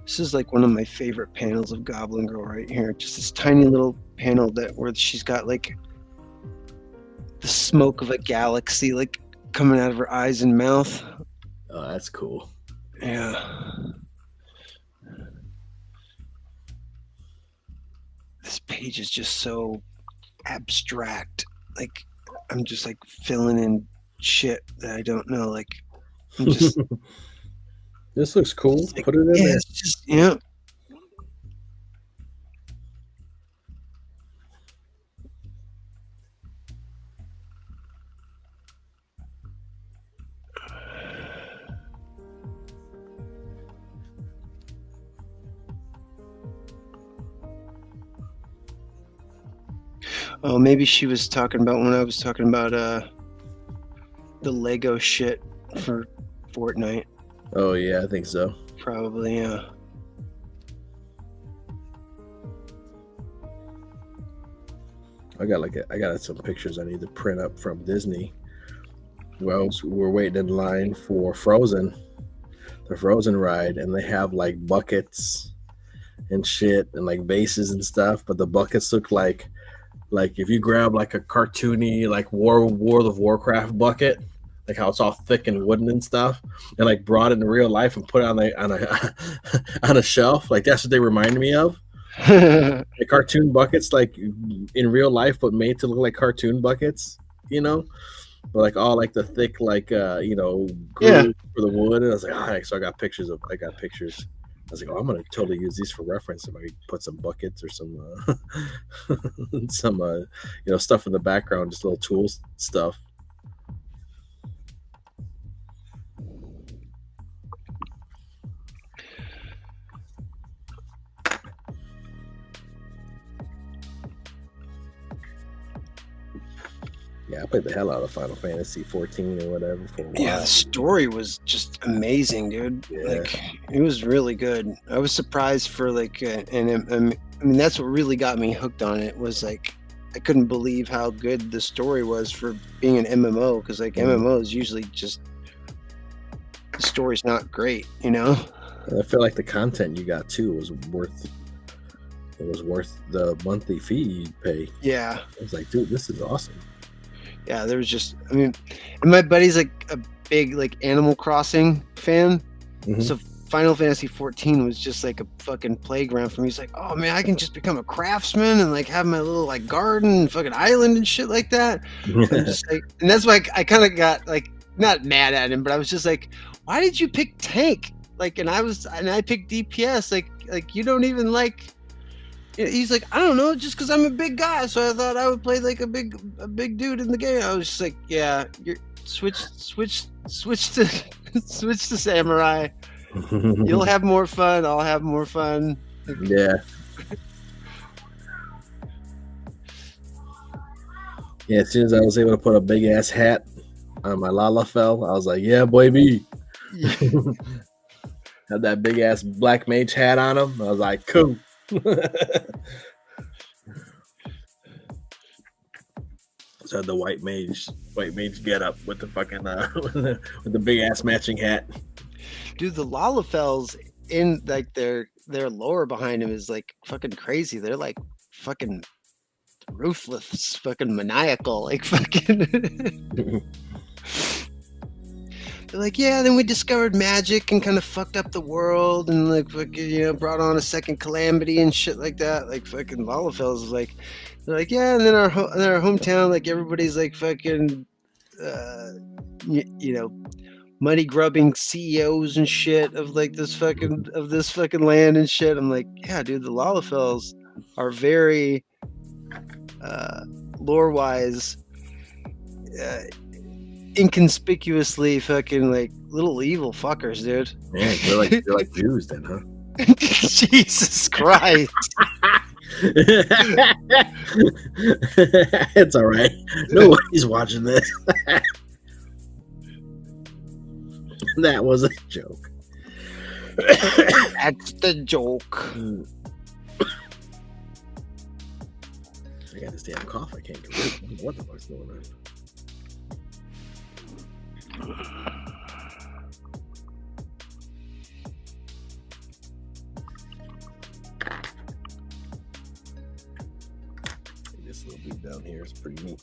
Speaker 2: This is like one of my favorite panels of Goblin Girl right here. Just this tiny little panel where she's got like the smoke of a galaxy like coming out of her eyes and mouth.
Speaker 1: Oh, that's cool.
Speaker 2: Yeah. This page is just so abstract. Like I'm just like filling in shit that I don't know. Like I'm just
Speaker 1: this looks cool. Like, put it in there.
Speaker 2: It's just, yeah. Oh, maybe she was talking about when I was talking about the Lego shit for Fortnite.
Speaker 1: Oh yeah, I think so.
Speaker 2: Probably, yeah.
Speaker 1: I got some pictures I need to print up from Disney. Well, we're waiting in line for Frozen, the Frozen ride, and they have like buckets and shit and like vases and stuff, but the buckets look like if you grab like a cartoony like World of Warcraft bucket, like how it's all thick and wooden and stuff, and like brought it in real life and put it on a shelf. Like that's what they reminded me of. The cartoon buckets, like in real life, but made to look like cartoon buckets, you know. but like all like the thick like
Speaker 2: Yeah.
Speaker 1: groove for the wood. And I was like, all right, so I got pictures. I was like, oh, I'm gonna totally use these for reference if I put some buckets or some some stuff in the background, just little tools stuff. Yeah, I played the hell out of Final Fantasy 14 or whatever for a while.
Speaker 2: Yeah, the story was just amazing, dude.
Speaker 1: Yeah.
Speaker 2: Like, it was really good. I was surprised for like, and I mean, that's what really got me hooked on it. Was like, I couldn't believe how good the story was for being an MMO. Because like MMOs usually just the story's not great, you know.
Speaker 1: And I feel like the content you got too was worth. It was worth the monthly fee you pay.
Speaker 2: Yeah.
Speaker 1: I was like, dude, this is awesome.
Speaker 2: Yeah, there was just, I mean, and my buddy's like a big like Animal Crossing fan.
Speaker 1: Mhm.
Speaker 2: So Final Fantasy 14 was just like a fucking playground for me. He's like, oh man, I can just become a craftsman and like have my little like garden and fucking island and shit like that. I'm just like, and that's why I kind of got like not mad at him, but I was just like, why did you pick tank? Like, and I picked DPS. Like you don't even like. He's like, I don't know, just because I'm a big guy, so I thought I would play like a big dude in the game. I was just like, yeah, you're switch to switch to samurai. You'll have more fun. I'll have more fun.
Speaker 1: Yeah. Yeah, as soon as I was able to put a big ass hat on my Lalafell, I was like, yeah, boy, me. Had that big ass black mage hat on him. I was like, cool. So the white mage get up with the fucking with the big ass matching hat.
Speaker 2: Dude, the Lalafells in like their lore behind him is like fucking crazy. They're like fucking ruthless, fucking maniacal, like fucking. They're like, yeah, then we discovered magic and kind of fucked up the world and like fucking, brought on a second calamity and shit like that. Like fucking Lalafells is like, they're like, yeah, and then our hometown, like everybody's like fucking, money grubbing CEOs and shit of like this fucking land and shit. I'm like, yeah, dude, the Lalafells are very lore wise. Inconspicuously fucking like little evil fuckers, dude.
Speaker 1: Man, they're like Jews then, huh?
Speaker 2: Jesus Christ.
Speaker 1: It's all right. Nobody's watching this. That was a joke.
Speaker 2: That's the joke.
Speaker 1: I got this damn cough. I can't get rid of it. What the fuck's going on? This little dude down here is pretty neat.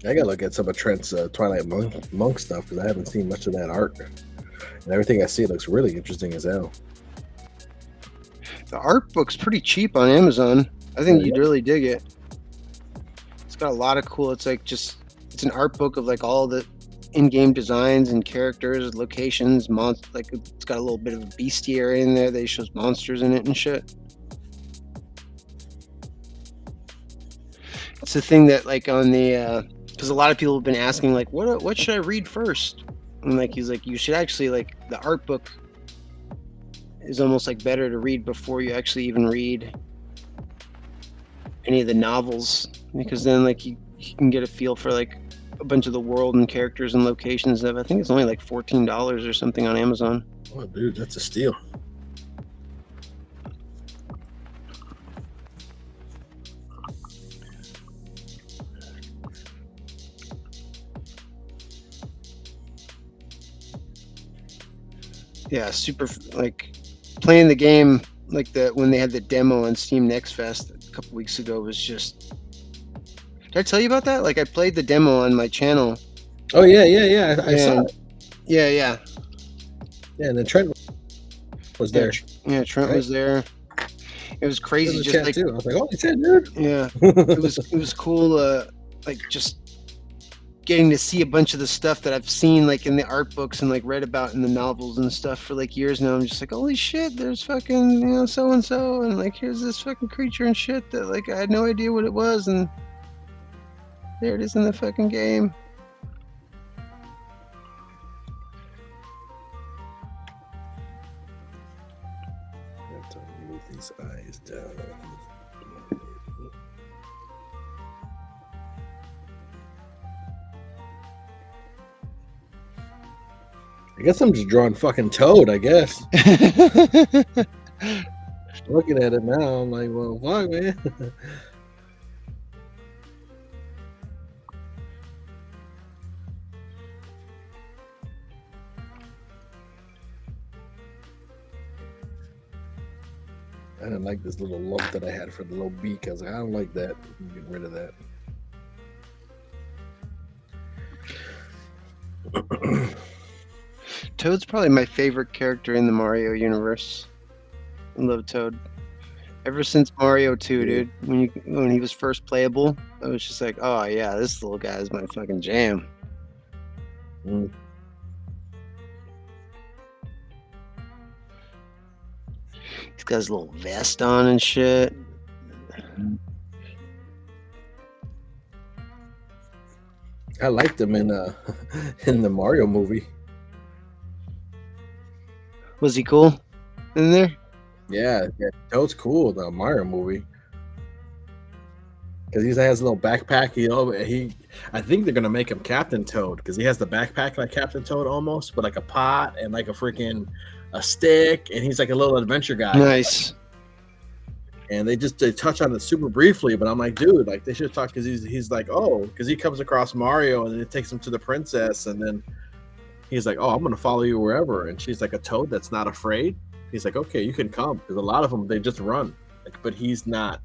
Speaker 1: I gotta look at some of Trent's Twilight Monk stuff because I haven't seen much of that art. And everything I see looks really interesting as hell.
Speaker 2: The art book's pretty cheap on Amazon. I think
Speaker 1: Yeah,
Speaker 2: you'd really dig it. It's got a lot of cool. It's like it's an art book of like all the in-game designs and characters, locations, like it's got a little bit of a bestiary in there. They shows monsters in it and shit. It's the thing that like on the because a lot of people have been asking like what should I read first? And like he's like you should actually like the art book is almost like better to read before you actually even read any of the novels, because then like you can get a feel for like a bunch of the world and characters and locations. I think it's only like $14 or something on Amazon.
Speaker 1: oh, dude, that's a steal.
Speaker 2: Yeah, super like playing the game like that when they had the demo on Steam Next Fest a couple weeks ago was just. Did I tell you about that? Like I played the demo on my channel.
Speaker 1: Oh yeah. I saw it.
Speaker 2: Yeah.
Speaker 1: Yeah, and then Trent was there.
Speaker 2: Yeah, Trent
Speaker 1: right?
Speaker 2: was there. It was crazy.
Speaker 1: Just
Speaker 2: Just like
Speaker 1: too. I was like, holy shit, dude.
Speaker 2: yeah, it was cool. Like just getting to see a bunch of the stuff that I've seen like in the art books and like read about in the novels and stuff for like years now. I'm just like, holy shit, there's fucking so and like here's this fucking creature and shit that like I had no idea what it was, and there it is in the fucking game.
Speaker 1: Move these eyes down. I guess I'm just drawing fucking Toad, I guess. Looking at it now, I'm like, well, fuck, man. I didn't like this little lump that I had for the little beak. I was like, I don't like that. Get rid of that.
Speaker 2: Toad's probably my favorite character in the Mario universe. I love Toad. Ever since Mario 2, dude, when he was first playable, I was just like, oh yeah, this little guy is my fucking jam.
Speaker 1: Mm.
Speaker 2: He's got his little vest on and shit.
Speaker 1: I liked him in the Mario movie.
Speaker 2: Was he cool in there?
Speaker 1: Yeah, Toad's cool. The Mario movie, because he has a little backpack. I think they're gonna make him Captain Toad because he has the backpack like Captain Toad almost, but like a pot and like a stick, and he's like a little adventure guy.
Speaker 2: Nice.
Speaker 1: And they touch on it super briefly, but I'm like, dude, like they should talk because he's like, oh, because he comes across Mario and then it takes him to the princess, and then he's like, oh, I'm gonna follow you wherever, and she's like a toad that's not afraid. He's like, okay, you can come, because a lot of them they just run, like, but he's not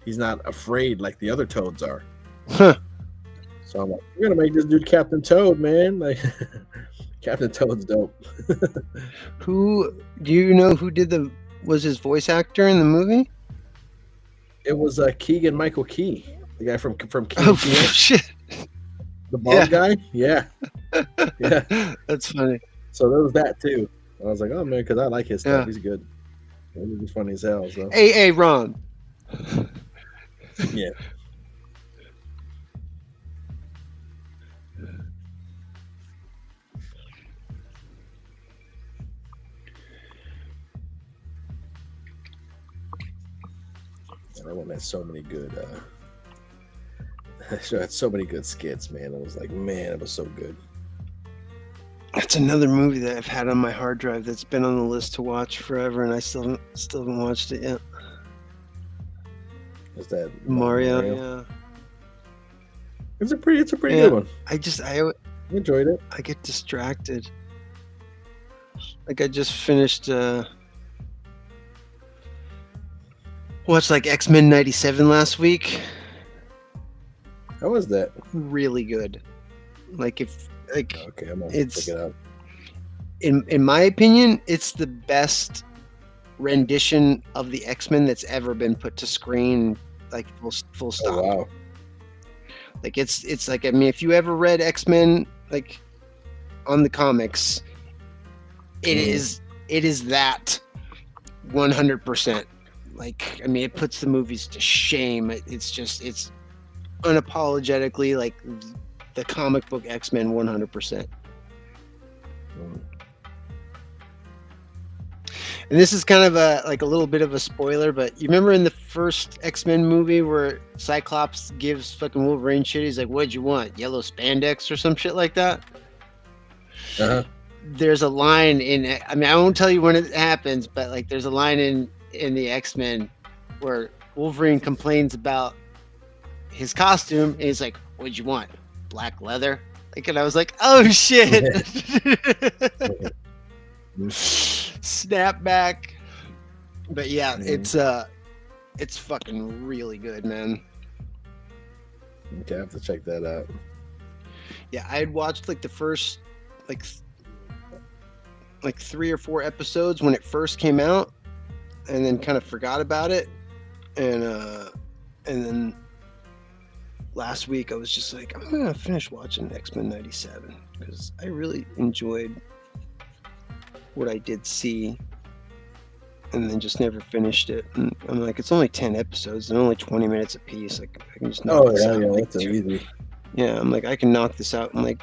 Speaker 1: afraid like the other toads are.
Speaker 2: Huh.
Speaker 1: So I'm like, we're gonna make this dude Captain Toad, man. Like Captain Toad's dope.
Speaker 2: Who do you know who was his voice actor in the movie?
Speaker 1: It was Keegan Michael Key, the guy from Key.
Speaker 2: Oh shit.
Speaker 1: The bald guy? Yeah. Yeah.
Speaker 2: That's funny.
Speaker 1: So there was that too. I was like, oh man, because I like his stuff.
Speaker 2: Yeah.
Speaker 1: He's good. He's funny as hell. So
Speaker 2: Hey, Ron.
Speaker 1: yeah. That one had so many good had so many good skits, man. I was like, man, it was so good.
Speaker 2: That's another movie that I've had on my hard drive that's been on the list to watch forever, and I still haven't watched it yet.
Speaker 1: Is that
Speaker 2: Mario? Yeah.
Speaker 1: It's a pretty good one.
Speaker 2: I
Speaker 1: enjoyed it.
Speaker 2: I get distracted. Like I just finished watched like X-Men 97 last week.
Speaker 1: How was that?
Speaker 2: Really good. Like
Speaker 1: okay, I'm gonna pick it up.
Speaker 2: in my opinion, it's the best rendition of the X-Men that's ever been put to screen, like full stop.
Speaker 1: Oh wow.
Speaker 2: Like it's like, I mean, if you ever read X-Men like on the comics, it is that 100%. Like, I mean, it puts the movies to shame. It's unapologetically like the comic book X-Men 100%. And this is kind of a little bit of a spoiler, but you remember in the first X-Men movie where Cyclops gives fucking Wolverine shit? He's like, "What'd you want? Yellow spandex or some shit like that?"
Speaker 1: Uh-huh.
Speaker 2: There's a line in, I mean, I won't tell you when it happens, but like there's a line in the X-Men where Wolverine complains about his costume and he's like, "What'd you want? Black leather?" Like, and I was like, "Oh shit." Snap back. But yeah, it's fucking really good, man.
Speaker 1: Okay, I have to check that out.
Speaker 2: Yeah, I had watched like the first like 3 or 4 episodes when it first came out, and then kind of forgot about it, and then last week I was just like, I'm gonna finish watching X-Men 97 because I really enjoyed what I did see, and then just never finished it. And I'm like, it's only 10 episodes and only 20 minutes a piece. Like, I can just knock this out.
Speaker 1: Yeah,
Speaker 2: like,
Speaker 1: that's easy.
Speaker 2: Yeah, I'm like, I can knock this out in like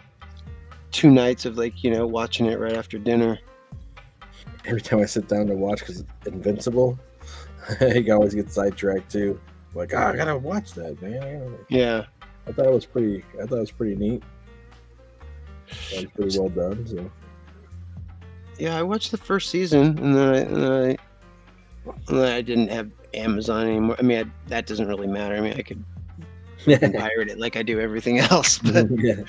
Speaker 2: 2 nights of like, watching it right after dinner.
Speaker 1: Every time I sit down to watch, because it's Invincible, I always get sidetracked too. Like, I gotta watch that, man.
Speaker 2: Yeah,
Speaker 1: I thought it was pretty neat. It was pretty well done. So
Speaker 2: yeah, I watched the first season, and then I didn't have Amazon anymore. I mean, that doesn't really matter. I mean, I could pirate it like I do everything else. But
Speaker 1: yeah.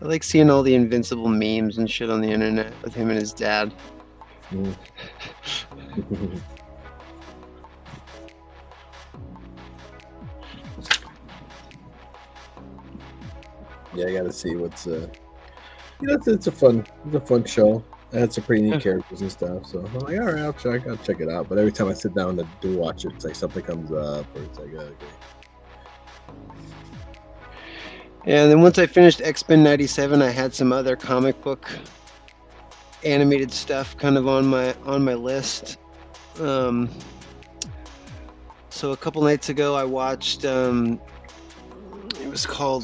Speaker 2: I like seeing all the Invincible memes and shit on the internet with him and his dad.
Speaker 1: Yeah, I gotta see what's it's a fun show. It had some pretty neat characters and stuff. So I'm like, all right, I'll check it out. But every time I sit down to do watch it, it's like something comes up, or it's like, okay.
Speaker 2: And then once I finished X-Men 97, I had some other comic book animated stuff kind of on my list. So a couple nights ago, I watched. It was called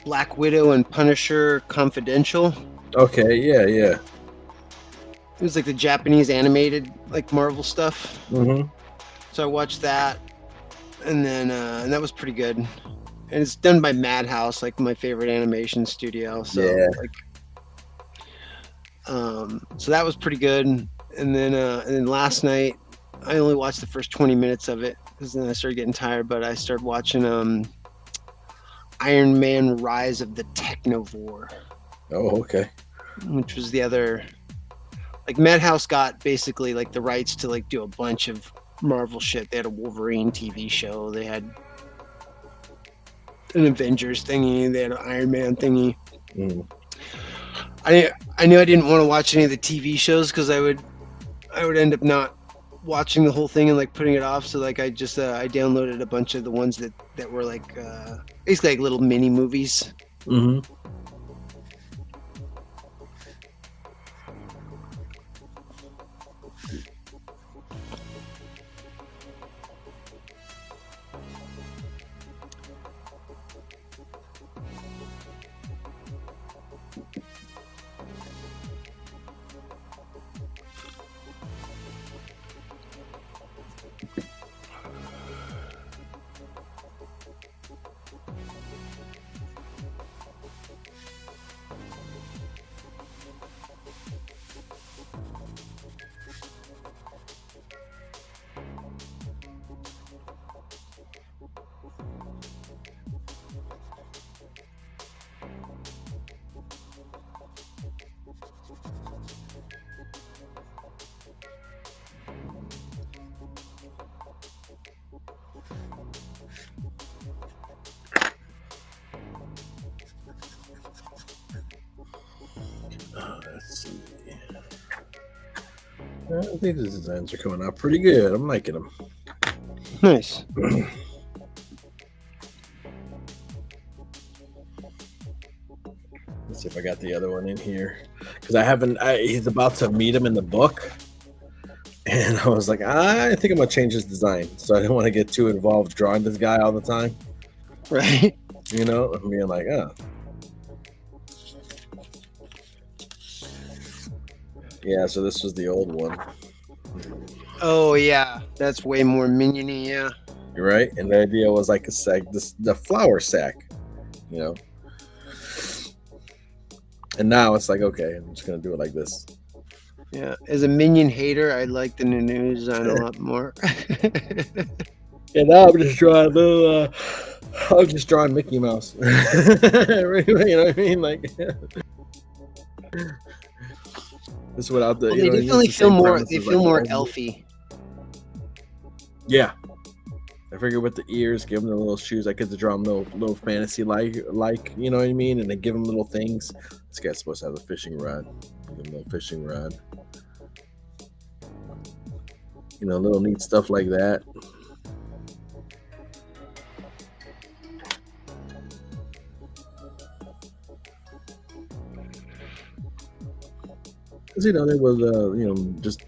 Speaker 2: Black Widow and Punisher Confidential.
Speaker 1: Okay, yeah.
Speaker 2: It was like the Japanese animated like Marvel stuff.
Speaker 1: Mm-hmm.
Speaker 2: So I watched that, and then and that was pretty good. And it's done by Madhouse, like my favorite animation studio. So so that was pretty good. And then last night I only watched the first 20 minutes of it because then I started getting tired. But I started watching Iron Man: Rise of the Technovore.
Speaker 1: Oh, okay.
Speaker 2: Which was the other, like, Madhouse got basically like the rights to like do a bunch of Marvel shit. They had a Wolverine TV show. They had an Avengers thingy. They had an Iron Man thingy. I knew I didn't want to watch any of the TV shows because I would end up not watching the whole thing and like putting it off. So like I just I downloaded a bunch of the ones that were like basically like little mini movies.
Speaker 1: Mm-hmm. Let's see. I think these designs are coming out pretty good. I'm liking them.
Speaker 2: Nice.
Speaker 1: Let's see if I got the other one in here, because I haven't. He's about to meet him in the book, and I was like, I think I'm gonna change his design, so I don't want to get too involved drawing this guy all the time.
Speaker 2: Right.
Speaker 1: You know, I'm being like, oh. Yeah, so this was the old one.
Speaker 2: Oh yeah, that's way more miniony. Yeah.
Speaker 1: You're right, and the idea was like a sack, the flour sack, you know. And now it's like, okay, I'm just gonna do it like this.
Speaker 2: Yeah. As a minion hater, I like the new design a lot more.
Speaker 1: Yeah, now I'm just drawing little. I'm just drawing Mickey Mouse. You know what I mean? Like this without the.
Speaker 2: Well,
Speaker 1: You
Speaker 2: they
Speaker 1: know,
Speaker 2: definitely
Speaker 1: it's the
Speaker 2: feel
Speaker 1: same
Speaker 2: more.
Speaker 1: premise
Speaker 2: They
Speaker 1: as,
Speaker 2: feel
Speaker 1: like,
Speaker 2: more
Speaker 1: the old-
Speaker 2: elfy.
Speaker 1: Yeah, I figured with the ears, give them the little shoes. I get to draw them little fantasy like, you know what I mean? And then give them little things. This guy's supposed to have a fishing rod. Give him a little fishing rod. You know, little neat stuff like that. Because, you know, there was, you know, just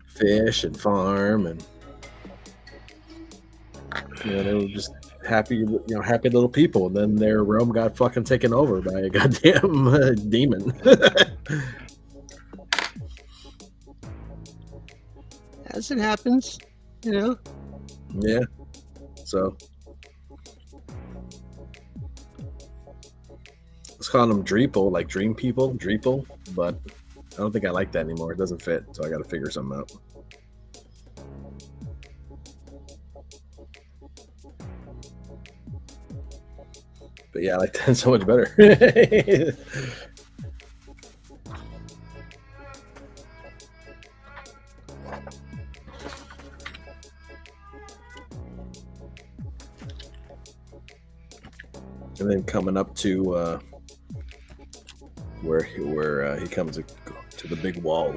Speaker 1: fish and farm, and, you know, they were just happy, you know, happy little people. And then their realm got fucking taken over by a goddamn demon.
Speaker 2: As it happens, you know.
Speaker 1: Yeah. So let's call them Dreeple, like dream people, Dreeple. But I don't think I like that anymore. It doesn't fit, so I got to figure something out. But yeah, I like that so much better. And then coming up to where he comes to the big wall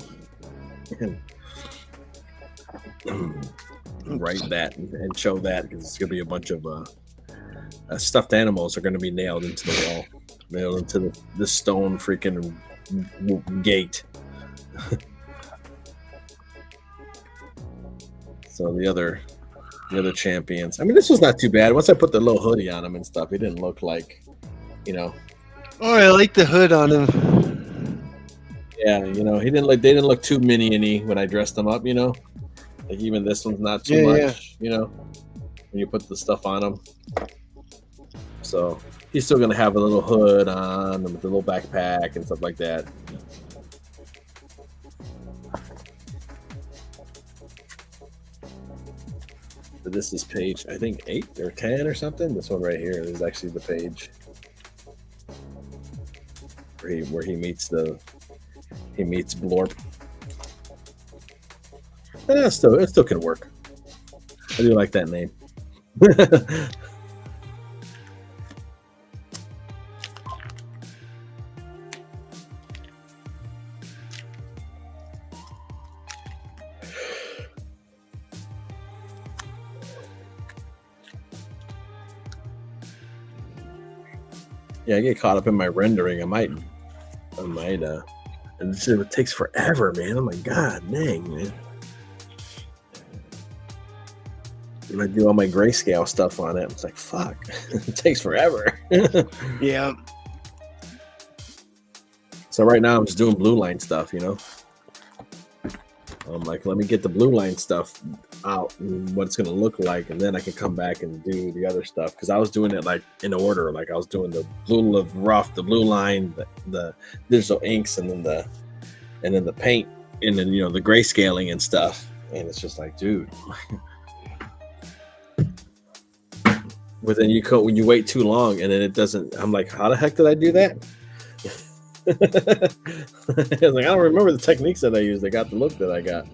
Speaker 1: and write that and show that, because it's gonna be a bunch of stuffed animals are gonna be nailed into the wall, nailed into the stone freaking gate. So the other champions. I mean, this was not too bad. Once I put the little hoodie on him and stuff, he didn't look like, you know.
Speaker 2: Oh, I like the hood on him.
Speaker 1: Yeah, you know, he didn't look. They didn't look too miniony when I dressed them up. You know, like even this one's not too much.
Speaker 2: Yeah.
Speaker 1: You know, when you put the stuff on him. So he's still gonna have a little hood on and with a little backpack and stuff like that. But this is page, I think 8 or 10 or something. This one right here is actually the page where he meets Blorp. And it still can work. I do like that name. Yeah, I get caught up in my rendering. I might. And it takes forever, man. Oh my god, dang, man. When I do all my grayscale stuff on it, it's like, fuck, it takes forever.
Speaker 2: Yeah.
Speaker 1: So right now I'm just doing blue line stuff, you know. I'm like, let me get the blue line stuff out and what it's gonna look like, and then I can come back and do the other stuff, because I was doing it like in order. Like I was doing the blue rough, the blue line, the digital inks, and then the paint, and then, you know, the grayscaling and stuff. And it's just like, dude. But then when you wait too long and then it doesn't, I'm like, how the heck did I do that? I was like, I don't remember the techniques that I used. I got the look that I got.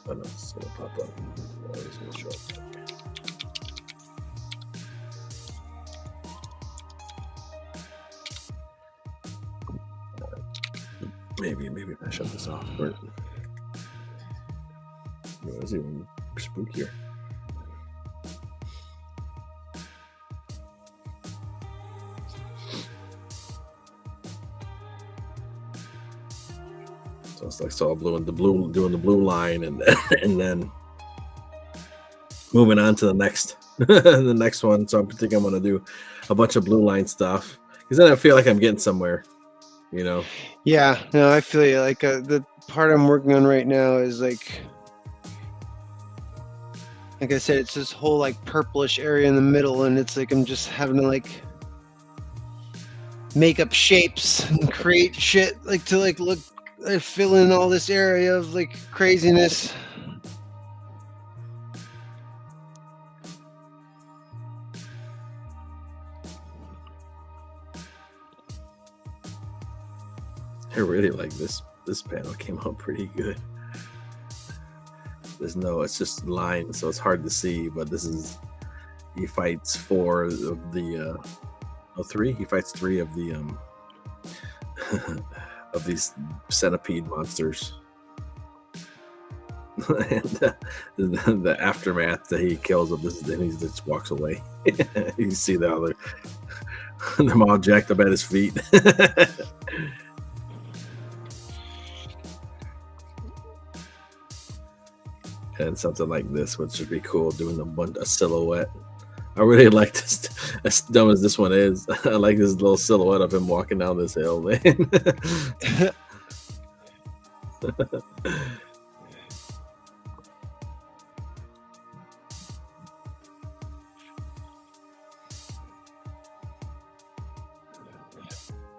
Speaker 1: Oh no, it's gonna pop up. Oh, it's gonna show up. Maybe if I shut this off. Or, it's even spookier. So it's like saw blue and the blue doing the blue line, and then moving on to the next the next one. So I think I'm gonna do a bunch of blue line stuff because then I feel like I'm getting somewhere, you know.
Speaker 2: Yeah, no, I feel you. Like the part I'm working on right now is like I said, it's this whole like purplish area in the middle, and it's like I'm just having to like make up shapes and create shit like to like look fill in all this area of like craziness.
Speaker 1: I really like this panel. Came out pretty good. It's just lines, so it's hard to see, but this is, he fights 4 of the 3. He fights 3 of the of these centipede monsters. And the aftermath that he kills them, then he just walks away. You see them all jacked up at his feet. And something like this, which would be cool, doing a silhouette. I really like this, as dumb as this one is. I like this little silhouette of him walking down this hill, man.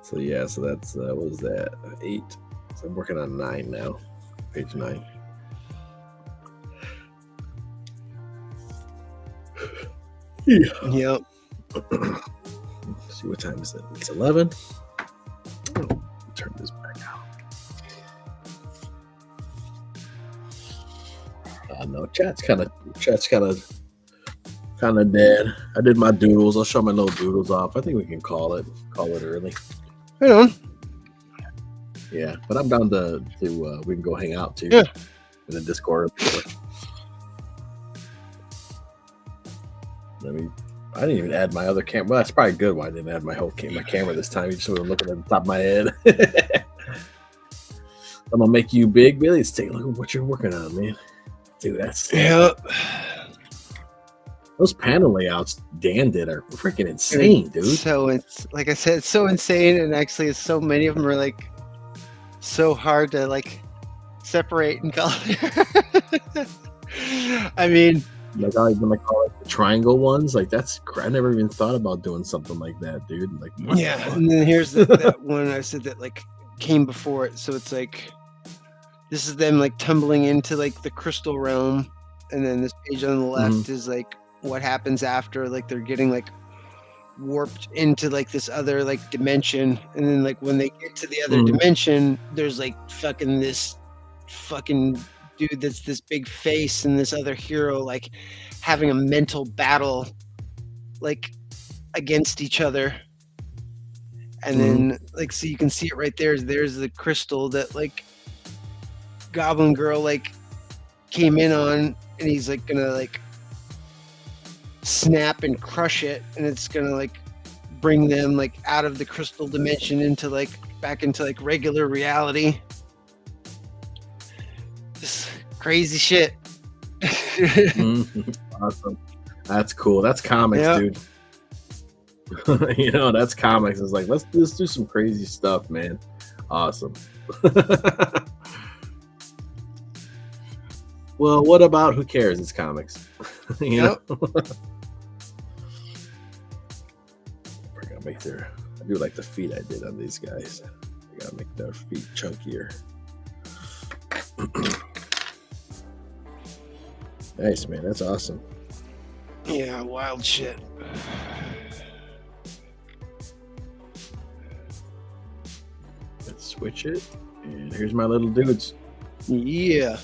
Speaker 1: So yeah, so that's what was that? 8. So I'm working on 9 now. Page 9. Yeah.
Speaker 2: Yep.
Speaker 1: See what time is it? It's 11. Turn this back out. No, chat's kind of dead. I did my doodles. I'll show my little doodles off. I think we can call it early.
Speaker 2: Right on.
Speaker 1: Yeah, but I'm down to we can go hang out too.
Speaker 2: Yeah.
Speaker 1: In the Discord. I didn't even add my other camera. Well, that's probably good why I didn't add my camera this time. You just were looking at the top of my head. I'm gonna make you big, Billy. Let's take a look at what you're working on, man. Dude, that's those panel layouts Dan did are freaking insane, dude.
Speaker 2: So it's like I said, it's so insane, and actually, so many of them are like so hard to like separate and color. I mean.
Speaker 1: Like I even call it the triangle ones. Like I never even thought about doing something like that, dude. Like
Speaker 2: yeah, and then here's that one I said that like came before it. So it's like this is them like tumbling into like the crystal realm, and then this page on the left is like what happens after, like they're getting like warped into like this other like dimension, and then like when they get to the other dimension, there's like this fucking dude that's this big face and this other hero like having a mental battle like against each other, and then like so you can see it right there's the crystal that like Goblin Girl like came in on, and he's like gonna like snap and crush it, and it's gonna like bring them like out of the crystal dimension into like back into like regular reality. This crazy shit.
Speaker 1: Awesome. That's cool. That's comics, dude. That's comics. It's like let's do some crazy stuff, man. Awesome. Well, what about who cares? It's comics. You know? We're gonna make I do like the feet I did on these guys. I gotta make their feet chunkier. Nice, man. That's awesome.
Speaker 2: Yeah, wild shit.
Speaker 1: Let's switch it. And here's my little dudes.
Speaker 2: Yeah.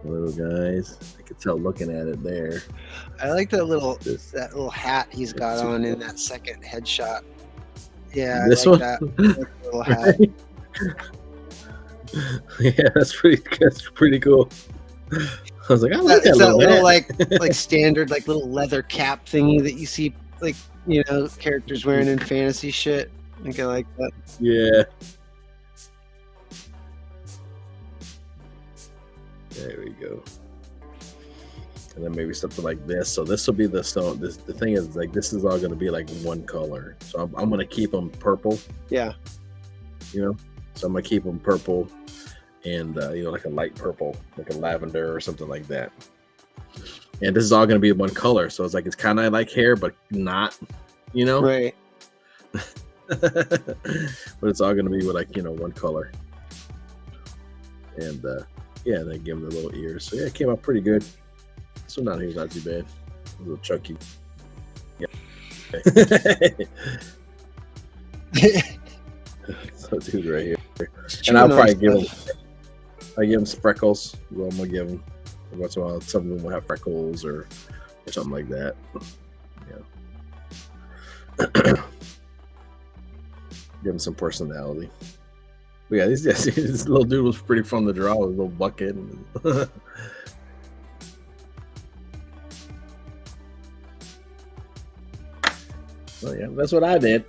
Speaker 1: Little guys. I could tell looking at it there.
Speaker 2: I like that little hat he's got on in that second headshot. Yeah,
Speaker 1: This
Speaker 2: I like
Speaker 1: one.
Speaker 2: that. I like the little hat.
Speaker 1: Yeah, that's pretty cool. I was like, I like
Speaker 2: It's
Speaker 1: that
Speaker 2: that
Speaker 1: little
Speaker 2: little
Speaker 1: hat.
Speaker 2: like standard like little leather cap thingy that you see like characters wearing in fantasy shit. I think I like that.
Speaker 1: Yeah. There we go. And then maybe something like this. So this will be the stone. The thing is, like, this is all going to be like one color. So I'm going to keep them purple.
Speaker 2: Yeah.
Speaker 1: You know, so I'm going to keep them purple, and like a light purple, like a lavender or something like that. And this is all going to be one color. So it's kind of like hair, but not.
Speaker 2: Right.
Speaker 1: But it's all going to be with one color. And yeah, they give them the little ears. So yeah, it came out pretty good. This one down here is not too bad. A little chunky. Yeah. So dude right here. And I'll probably give him freckles. Well, I'm gonna give him once in a while. Some of them will have freckles or something like that. Yeah. Give him some personality. But yeah, this little dude was pretty fun to draw with a little bucket. Well, yeah, that's what I did.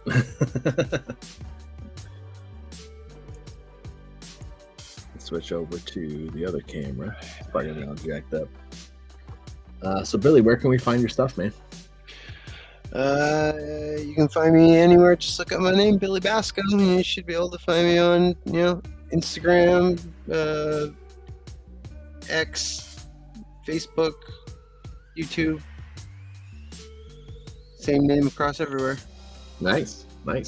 Speaker 1: Switch over to the other camera. It's probably gonna be all jacked up. So Billy, where can we find your stuff, man?
Speaker 2: You can find me anywhere. Just look up my name, Billy Basco, and you should be able to find me on, Instagram, X, Facebook, YouTube. Same name across everywhere.
Speaker 1: Nice. Yeah.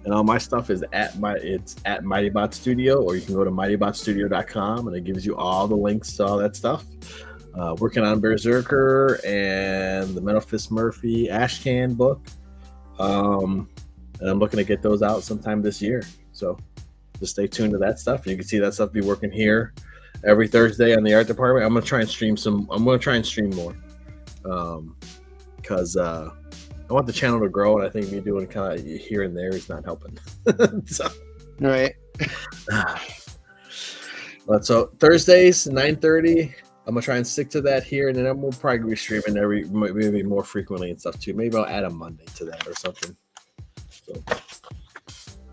Speaker 1: And all my stuff is at MightyBot Studio, or you can go to mightybotstudio.com, and it gives you all the links to all that stuff. Working on Berserker and the Metal Fist Murphy Ashcan book. And I'm looking to get those out sometime this year. So just stay tuned to that stuff. You can see that stuff be working here every Thursday on the art department. I'm going to try and stream more. Because I want the channel to grow, and I think me doing kind of here and there is not helping. So.
Speaker 2: Right.
Speaker 1: But so Thursdays, 9:30. I'm gonna try and stick to that here, and then we'll probably be streaming maybe more frequently and stuff too. Maybe I'll add a Monday to that or something. So,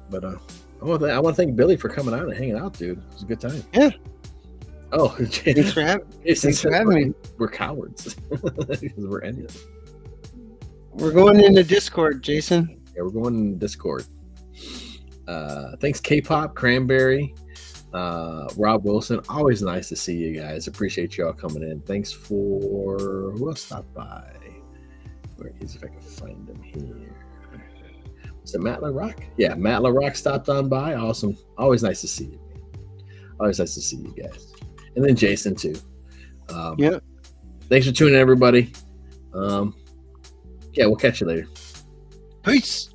Speaker 1: but I want to thank Billy for coming out and hanging out, dude. It was a good time.
Speaker 2: Yeah.
Speaker 1: Oh,
Speaker 2: thanks for having me.
Speaker 1: We're cowards because we're ending.
Speaker 2: We're going into Discord, Jason.
Speaker 1: Yeah, we're going into Discord. Thanks, K-Pop, Cranberry. Rob Wilson, always nice to see you guys. Appreciate you all coming in. Thanks for who else stopped by. Where is, if I can find him here? Is it Matt LaRock? Yeah, Matt LaRock stopped on by. Awesome. Always nice to see you. Always nice to see you guys. And then Jason too.
Speaker 2: Yeah.
Speaker 1: Thanks for tuning in, everybody. Yeah, we'll catch you later.
Speaker 2: Peace.